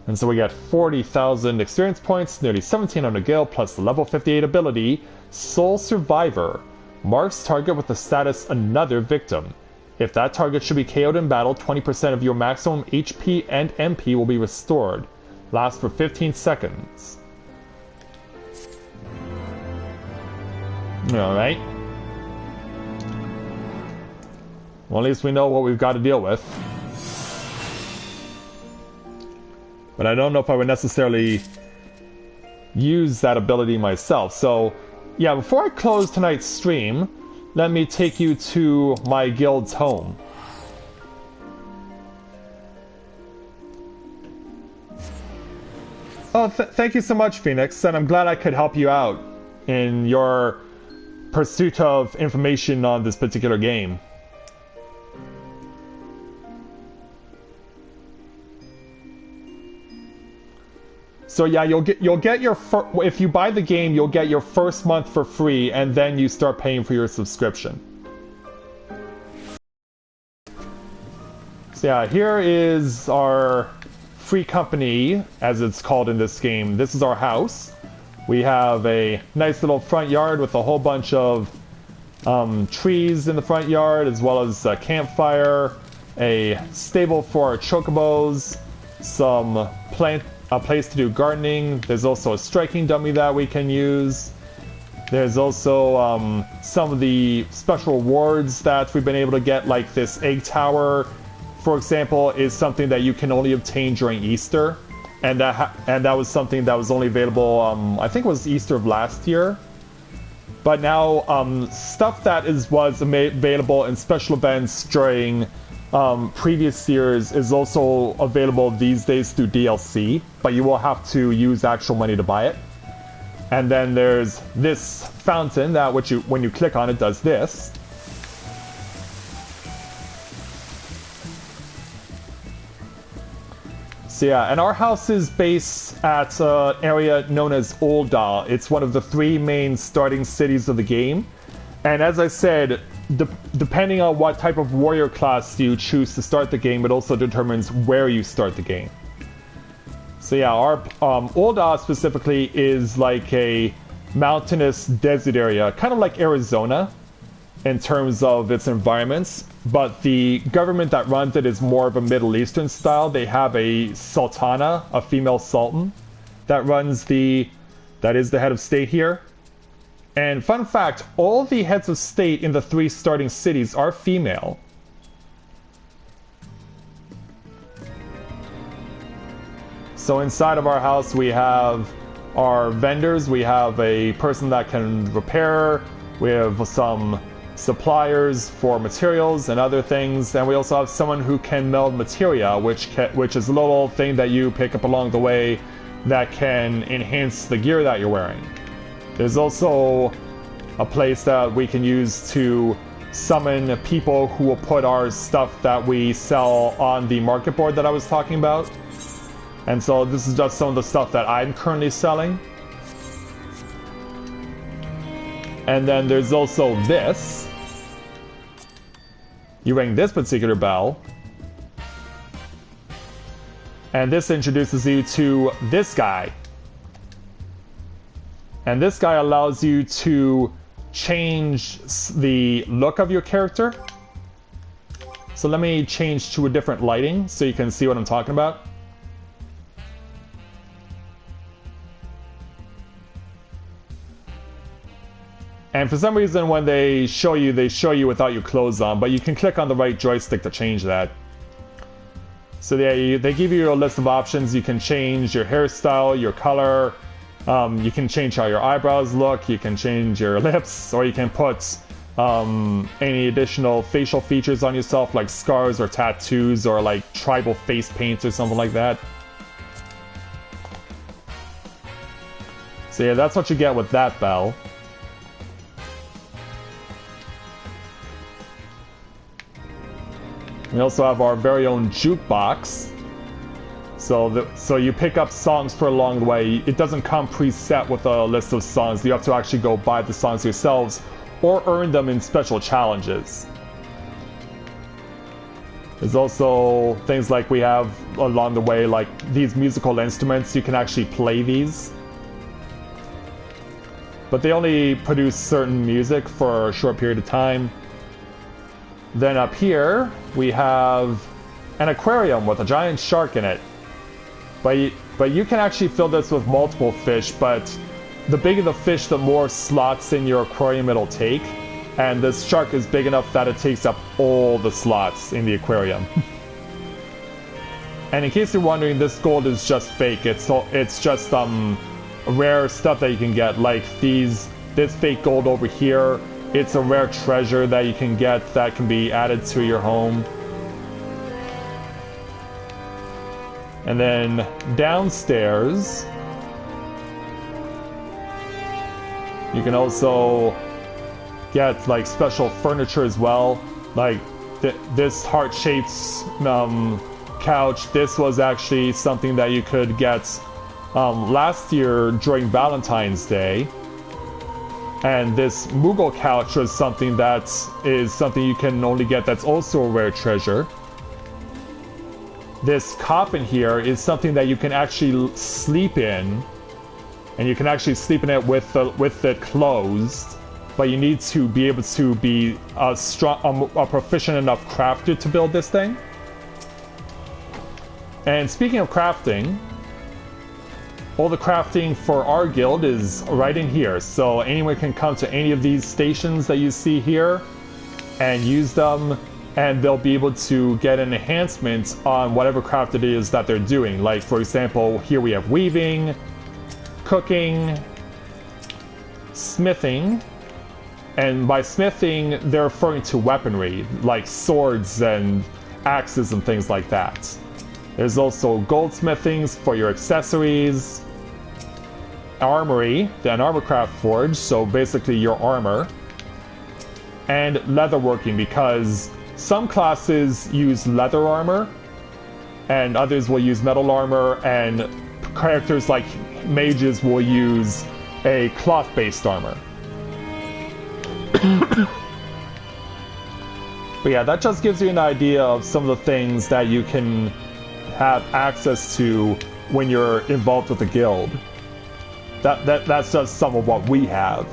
And so we get 40,000 experience points, nearly 1700 gil, plus the level 58 ability, Soul Survivor. Marks target with the status Another Victim. If that target should be KO'd in battle, 20% of your maximum HP and MP will be restored. Lasts for 15 seconds. Alright. Well, at least we know what we've got to deal with. But I don't know if I would necessarily use that ability myself. So, yeah, before I close tonight's stream, let me take you to my guild's home. Oh, thank you so much, Phoenix, and I'm glad I could help you out in your pursuit of information on this particular game. So yeah, you'll get your if you buy the game, you'll get your first month for free, and then you start paying for your subscription. So yeah, here is our free company, as it's called in this game. This is our house. We have a nice little front yard with a whole bunch of trees in the front yard, as well as a campfire, a stable for our chocobos, a place to do gardening. There's also a striking dummy that we can use. There's also some of the special rewards that we've been able to get, like this egg tower, for example, is something that you can only obtain during Easter, and that was something that was only available, I think it was Easter of last year. But now stuff that was available in special events during previous years is also available these days through DLC, but you will have to use actual money to buy it. And then there's this fountain that when you click on it, does this. So yeah, and our house is based at an area known as Eorzea. It's one of the 3 main starting cities of the game. And as I said, depending on what type of warrior class you choose to start the game, it also determines where you start the game. So yeah, our Eorzea specifically is like a mountainous desert area, kind of like Arizona in terms of its environments, but the government that runs it is more of a Middle Eastern style. They have a sultana, a female sultan, that is the head of state here. And fun fact, all the heads of state in the 3 starting cities are female. So inside of our house we have our vendors, we have a person that can repair, we have some suppliers for materials and other things, and we also have someone who can meld materia, which is a little thing that you pick up along the way that can enhance the gear that you're wearing. There's also a place that we can use to summon people who will put our stuff that we sell on the market board that I was talking about. And so this is just some of the stuff that I'm currently selling. And then there's also this. You ring this particular bell, and this introduces you to this guy. And this guy allows you to change the look of your character. So let me change to a different lighting so you can see what I'm talking about. And for some reason when they show you without your clothes on, but you can click on the right joystick to change that. So they give you a list of options. You can change your hairstyle, your color, you can change how your eyebrows look, you can change your lips, or you can put any additional facial features on yourself, like scars or tattoos or like tribal face paints or something like that. So yeah, that's what you get with that bell. We also have our very own jukebox. So you pick up songs for along the way. It doesn't come preset with a list of songs. You have to actually go buy the songs yourselves or earn them in special challenges. There's also things like we have along the way, like these musical instruments. You can actually play these. But they only produce certain music for a short period of time. Then up here, we have an aquarium with a giant shark in it. But you can actually fill this with multiple fish, but the bigger the fish, the more slots in your aquarium it'll take. And this shark is big enough that it takes up all the slots in the aquarium. And in case you're wondering, this gold is just fake. It's just rare stuff that you can get, like this fake gold over here. It's a rare treasure that you can get that can be added to your home. And then downstairs, you can also get like special furniture as well, like this heart-shaped couch. This was actually something that you could get last year during Valentine's Day. And this Moogle couch was something you can only get, that's also a rare treasure. This coffin here is something that you can actually sleep in, and you can actually sleep in it with it closed, but you need to be able to be a proficient enough crafter to build this thing. And speaking of crafting, all the crafting for our guild is right in here, so anyone can come to any of these stations that you see here and use them, and they'll be able to get an enhancement on whatever craft it is that they're doing. Like, for example, here we have weaving, cooking, smithing, and by smithing, they're referring to weaponry, like swords and axes and things like that. There's also goldsmithings for your accessories, armory, an armorcraft forge, so basically your armor, and leatherworking, because some classes use leather armor, and others will use metal armor, and characters like mages will use a cloth-based armor. But yeah, that just gives you an idea of some of the things that you can have access to when you're involved with the guild. That's just some of what we have.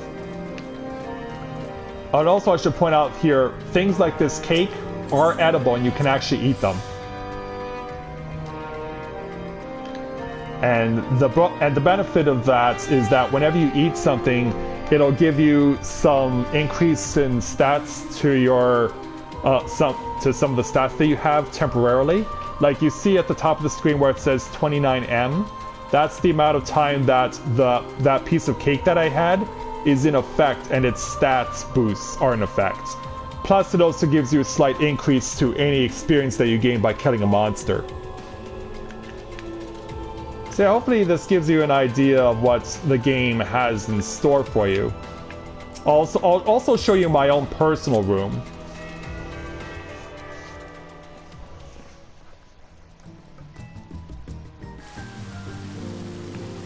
And also I should point out here, things like this cake are edible and you can actually eat them. And the benefit of that is that whenever you eat something, it'll give you some increase in stats to your some of the stats that you have temporarily. Like you see at the top of the screen where it says 29M, that's the amount of time that that piece of cake that I had is in effect, and its stats boosts are in effect. Plus it also gives you a slight increase to any experience that you gain by killing a monster. So yeah, hopefully this gives you an idea of what the game has in store for you. I'll also show you my own personal room.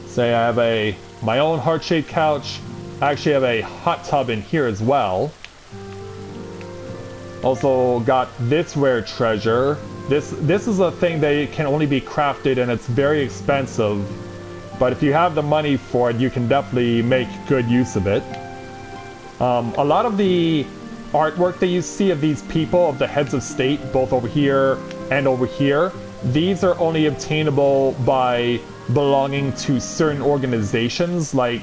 So I have my own heart-shaped couch. I actually have a hot tub in here as well. Also got this rare treasure. This is a thing that can only be crafted and it's very expensive. But if you have the money for it, you can definitely make good use of it. A lot of the artwork that you see of these people, of the heads of state, both over here and over here, these are only obtainable by belonging to certain organizations. Like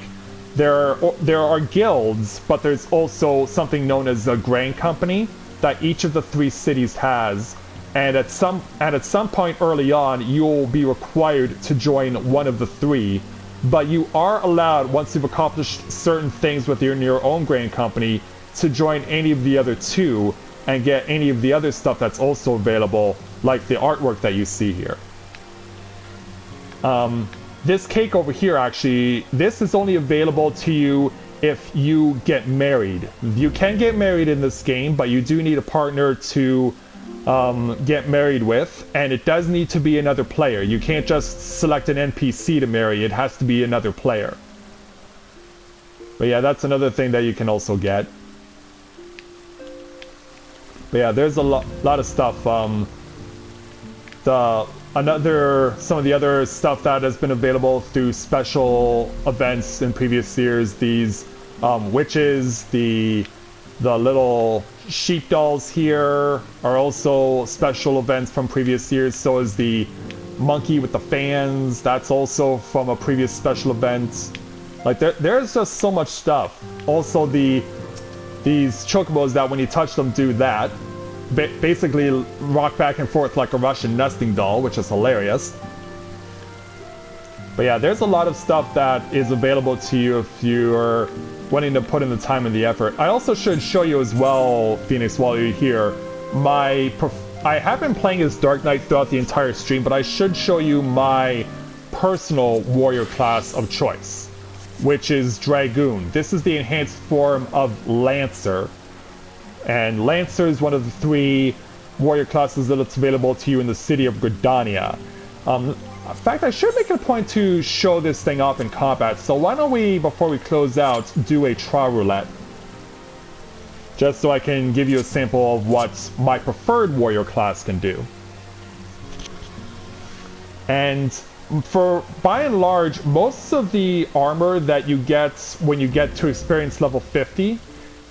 there are guilds, but there's also something known as a grain company that each of the 3 cities has, and at some point early on you'll be required to join one of the 3, but you are allowed, once you've accomplished certain things within your own grain company, to join any of the other 2 and get any of the other stuff that's also available, like the artwork that you see here. This cake over here, actually, this is only available to you if you get married. You can get married in this game, but you do need a partner to get married with, and it does need to be another player. You can't just select an NPC to marry, it has to be another player. But yeah, that's another thing that you can also get. But yeah, there's a lot of stuff. some of the other stuff that has been available through special events in previous years. These witches, the little sheep dolls here are also special events from previous years. So is the monkey with the fans. That's also from a previous special event. Like there's just so much stuff. Also these chocobos that when you touch them do that. Basically rock back and forth like a Russian nesting doll, which is hilarious. But yeah, there's a lot of stuff that is available to you if you're wanting to put in the time and the effort. I also should show you as well, Phoenix, while you're here, I have been playing as Dark Knight throughout the entire stream, but I should show you my personal warrior class of choice, which is Dragoon. This is the enhanced form of Lancer. And Lancer is one of the 3 warrior classes that's available to you in the city of Gridania. In fact, I should make it a point to show this thing off in combat. So why don't we, before we close out, do a trial roulette. Just so I can give you a sample of what my preferred warrior class can do. And by and large, most of the armor that you get when you get to experience level 50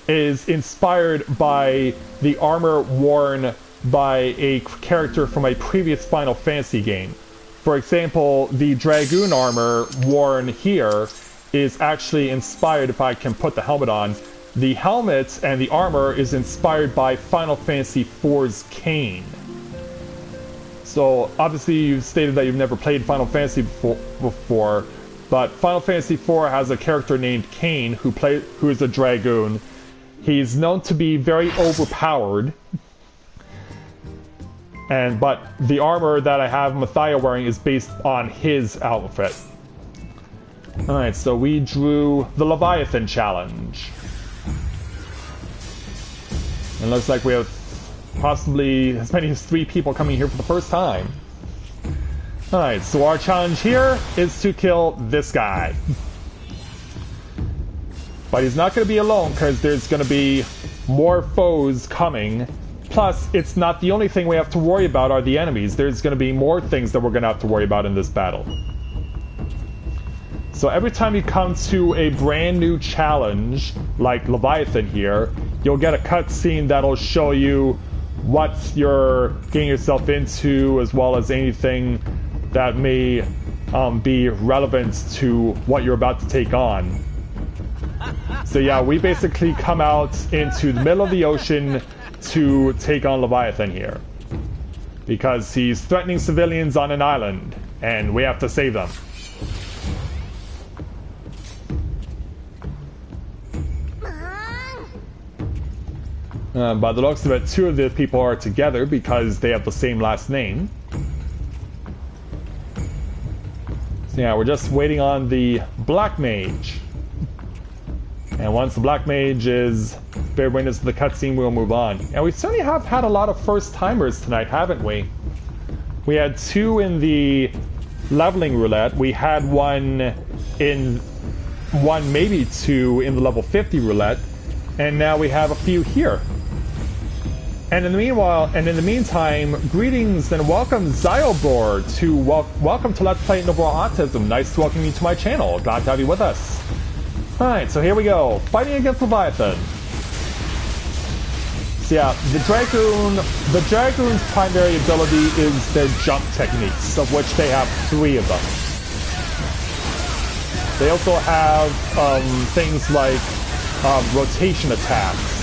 is inspired by the armor worn by a character from a previous Final Fantasy game. For example, the Dragoon armor worn here is actually inspired, if I can put the helmet on, the helmet and the armor is inspired by Final Fantasy IV's Kain. So obviously you've stated that you've never played Final Fantasy before, but Final Fantasy IV has a character named Kain who is a Dragoon. He's known to be very overpowered, but the armor that I have Matthia wearing is based on his outfit. Alright, so we drew the Leviathan challenge. And looks like we have possibly as many as 3 people coming here for the first time. Alright, so our challenge here is to kill this guy. But he's not going to be alone, because there's going to be more foes coming. Plus, it's not the only thing we have to worry about are the enemies. There's going to be more things that we're going to have to worry about in this battle. So every time you come to a brand new challenge, like Leviathan here, you'll get a cutscene that'll show you what you're getting yourself into, as well as anything that may be relevant to what you're about to take on. So yeah, we basically come out into the middle of the ocean to take on Leviathan here. Because he's threatening civilians on an island, and we have to save them. By the looks of it, 2 of the people are together because they have the same last name. So yeah, we're just waiting on the Black Mage. And once the Black Mage is fair witness to the cutscene, we'll move on. And we certainly have had a lot of first-timers tonight, haven't we? We had 2 in the leveling roulette. We had one, maybe 2 in the level 50 roulette. And now we have a few here. And in the meantime, greetings and welcome Zyobor to welcome to Let's Play Novaura Autism. Nice to welcome you to my channel. Glad to have you with us. Alright, so here we go. Fighting against Leviathan. So yeah, the Dragoon's primary ability is their jump techniques, of which they have 3 of them. They also have things like rotation attacks.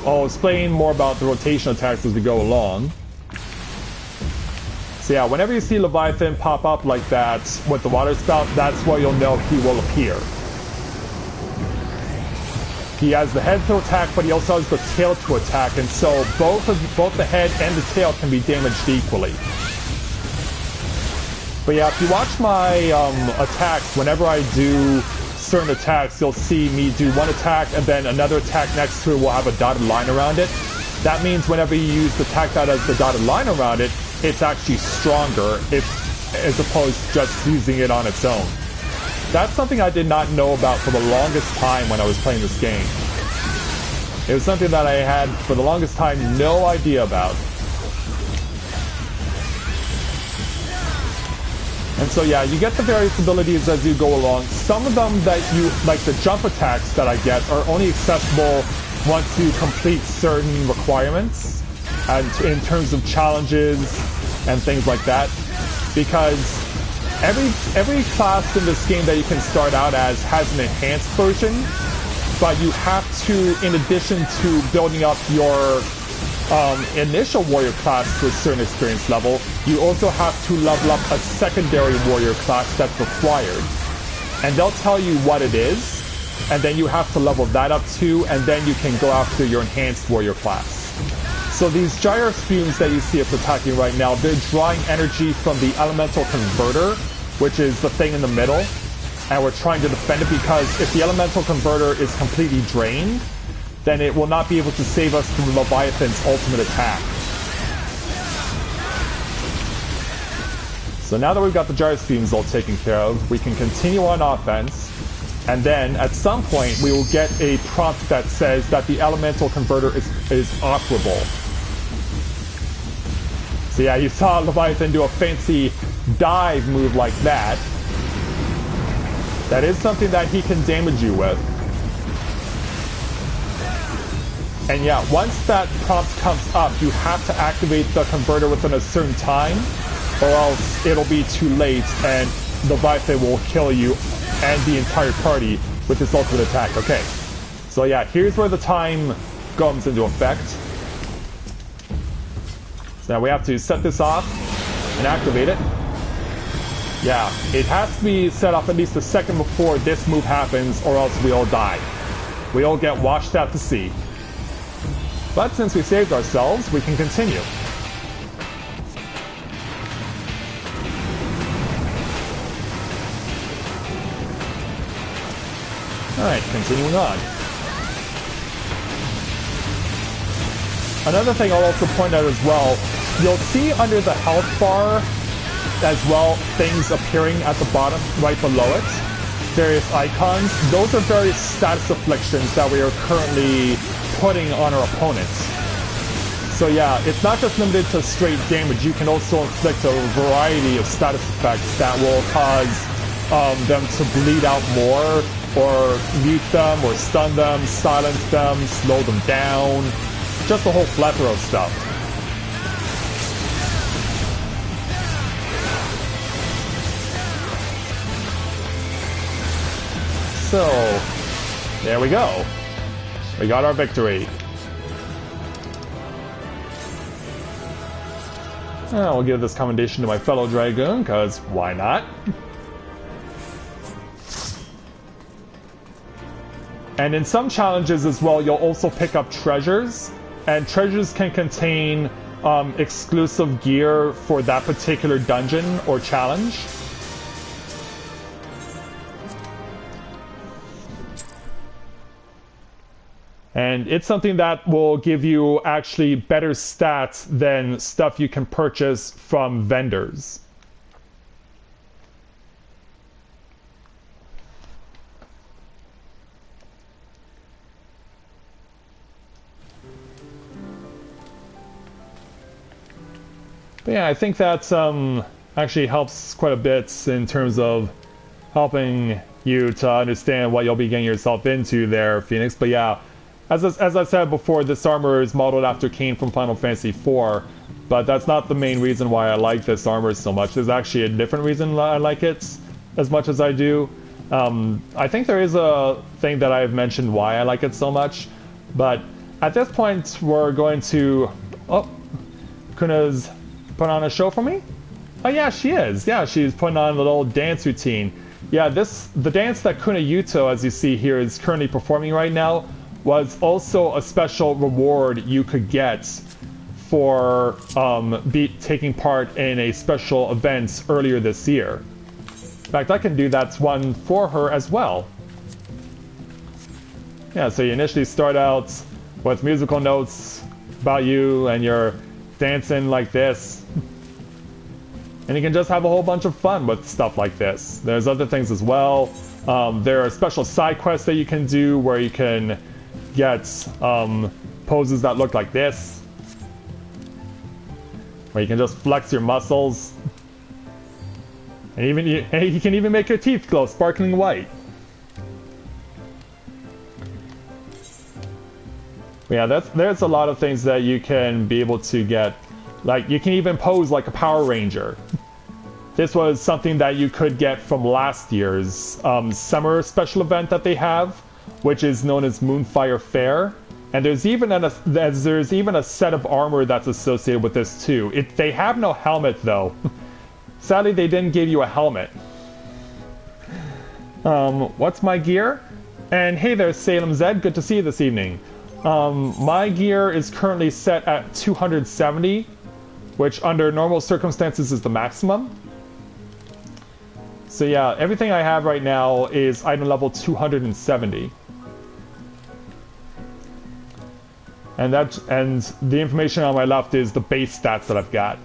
I'll explain more about the rotation attacks as we go along. So yeah, whenever you see Leviathan pop up like that with the water spout, that's where you'll know he will appear. He has the head to attack, but he also has the tail to attack, and so both the head and the tail can be damaged equally. But yeah, if you watch my attacks, whenever I do certain attacks, you'll see me do one attack and then another attack next to it will have a dotted line around it. That means whenever you use the attack that has the dotted line around it, it's actually stronger as opposed to just using it on its own. That's something I did not know about for the longest time when I was playing this game. It was something that I had for the longest time no idea about. So yeah, you get the various abilities as you go along. Some of them that you, like the jump attacks that I get, are only accessible once you complete certain requirements, and in terms of challenges and things like that. Because every class in this game that you can start out as has an enhanced version, but you have to, in addition to building up your initial warrior class to a certain experience level, you also have to level up a secondary warrior class that's required. And they'll tell you what it is, and then you have to level that up too, and then you can go after your enhanced warrior class. So these gyro fumes that you see us attacking right now, they're drawing energy from the elemental converter, which is the thing in the middle, and we're trying to defend it because if the elemental converter is completely drained, then it will not be able to save us from Leviathan's ultimate attack. So now that we've got the Gyrosthemes all taken care of, we can continue on offense, and then at some point we will get a prompt that says that the elemental converter is operable. So yeah, you saw Leviathan do a fancy dive move like that. That is something that he can damage you with. And yeah, once that prompt comes up, you have to activate the converter within a certain time, or else it'll be too late and Leviathan will kill you and the entire party with his ultimate attack. Okay, so yeah, here's where the time comes into effect. So now we have to set this off and activate it. Yeah, it has to be set off at least a second before this move happens, or else we all die. We all get washed out to sea. But since we saved ourselves, we can continue. Alright, continuing on. Another thing I'll also point out as well, you'll see under the health bar as well things appearing at the bottom right below it. Various icons. Those are various status afflictions that we are currently putting on our opponents. So yeah, it's not just limited to straight damage. You can also inflict a variety of status effects that will cause them to bleed out more, or mute them, or stun them, silence them, slow them down. Just a whole plethora of stuff. So, there we go. We got our victory. I'll give this commendation to my fellow Dragoon, because why not? And in some challenges as well, you'll also pick up treasures, and treasures can contain exclusive gear for that particular dungeon or challenge. And it's something that will give you actually better stats than stuff you can purchase from vendors. But yeah, I think that actually helps quite a bit in terms of helping you to understand what you'll be getting yourself into there, Phoenix. But yeah, as I said before, this armor is modeled after Kain from Final Fantasy IV, but that's not the main reason why I like this armor so much. There's actually a different reason I like it as much as I do. I think there is a thing that I've mentioned why I like it so much, but at this point we're going to... Oh, Kuna's put on a show for me? Oh yeah, she is. Yeah, she's putting on a little dance routine. Yeah, the dance that Kuna Yuto, as you see here, is currently performing right now, was also a special reward you could get for taking part in a special event earlier this year. In fact, I can do that one for her as well. Yeah, so you initially start out with musical notes about you, and you're dancing like this. And you can just have a whole bunch of fun with stuff like this. There's other things as well. There are special side quests that you can do where you can get poses that look like this, where you can just flex your muscles. And even he can even make your teeth glow sparkling white. Yeah, there's a lot of things that you can be able to get. Like, you can even pose like a Power Ranger. This was something that you could get from last year's summer special event that they have, which is known as Moonfire Fair. And there's even a set of armor that's associated with this too. They have no helmet though. Sadly, they didn't give you a helmet. What's my gear? And hey there, Salem Zed. Good to see you this evening. My gear is currently set at 270, which under normal circumstances is the maximum. So yeah, everything I have right now is item level 270. And the information on my left is the base stats that I've got.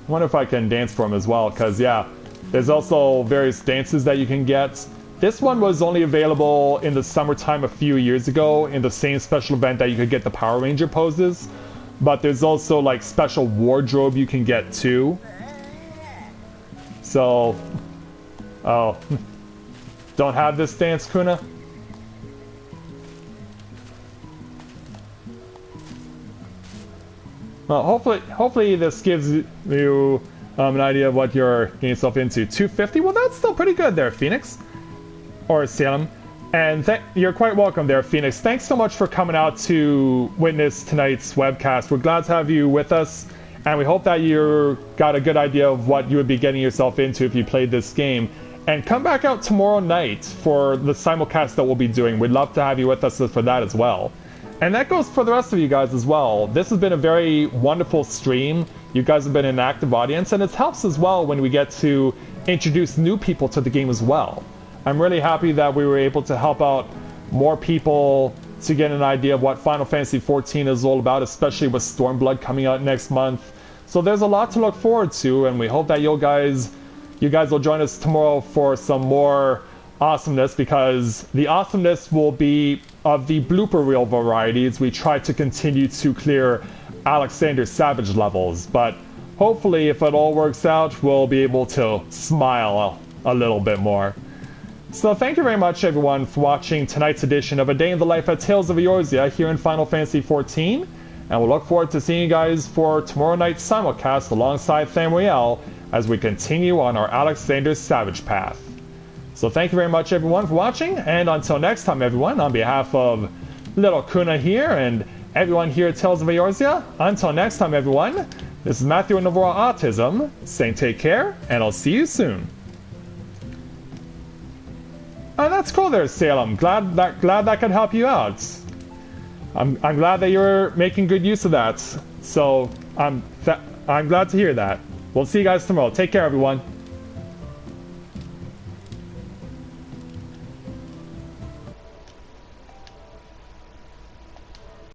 I wonder if I can dance for him as well, because yeah, there's also various dances that you can get. This one was only available in the summertime a few years ago in the same special event that you could get the Power Ranger poses. But there's also like special wardrobe you can get too. So, oh, don't have this dance, Kuna? Well, hopefully this gives you an idea of what you're getting yourself into. 250? Well, that's still pretty good there, Phoenix. Or Salem. And you're quite welcome there, Phoenix. Thanks so much for coming out to witness tonight's webcast. We're glad to have you with us, and we hope that you got a good idea of what you would be getting yourself into if you played this game. And come back out tomorrow night for the simulcast that we'll be doing. We'd love to have you with us for that as well. And that goes for the rest of you guys as well. This has been a very wonderful stream. You guys have been an active audience, and it helps as well when we get to introduce new people to the game as well. I'm really happy that we were able to help out more people to get an idea of what Final Fantasy XIV is all about, especially with Stormblood coming out next month. So there's a lot to look forward to, and we hope that you guys will join us tomorrow for some more awesomeness, because the awesomeness will be of the blooper reel variety as we try to continue to clear Alexander Savage levels. But hopefully, if it all works out, we'll be able to smile a little bit more. So thank you very much, everyone, for watching tonight's edition of A Day in the Life at Tales of Eorzea here in Final Fantasy XIV, and we'll look forward to seeing you guys for tomorrow night's simulcast alongside Thamriel as we continue on our Alexander Savage path. So thank you very much, everyone, for watching, and until next time, everyone, on behalf of Little Kuna here and everyone here at Tales of Eorzea, until next time, everyone, this is Matthia and Novaura Autism, saying take care, and I'll see you soon. Oh, that's cool there, Salem. Glad that could help you out. I'm glad that you're making good use of that. So I'm glad to hear that. We'll see you guys tomorrow. Take care, everyone.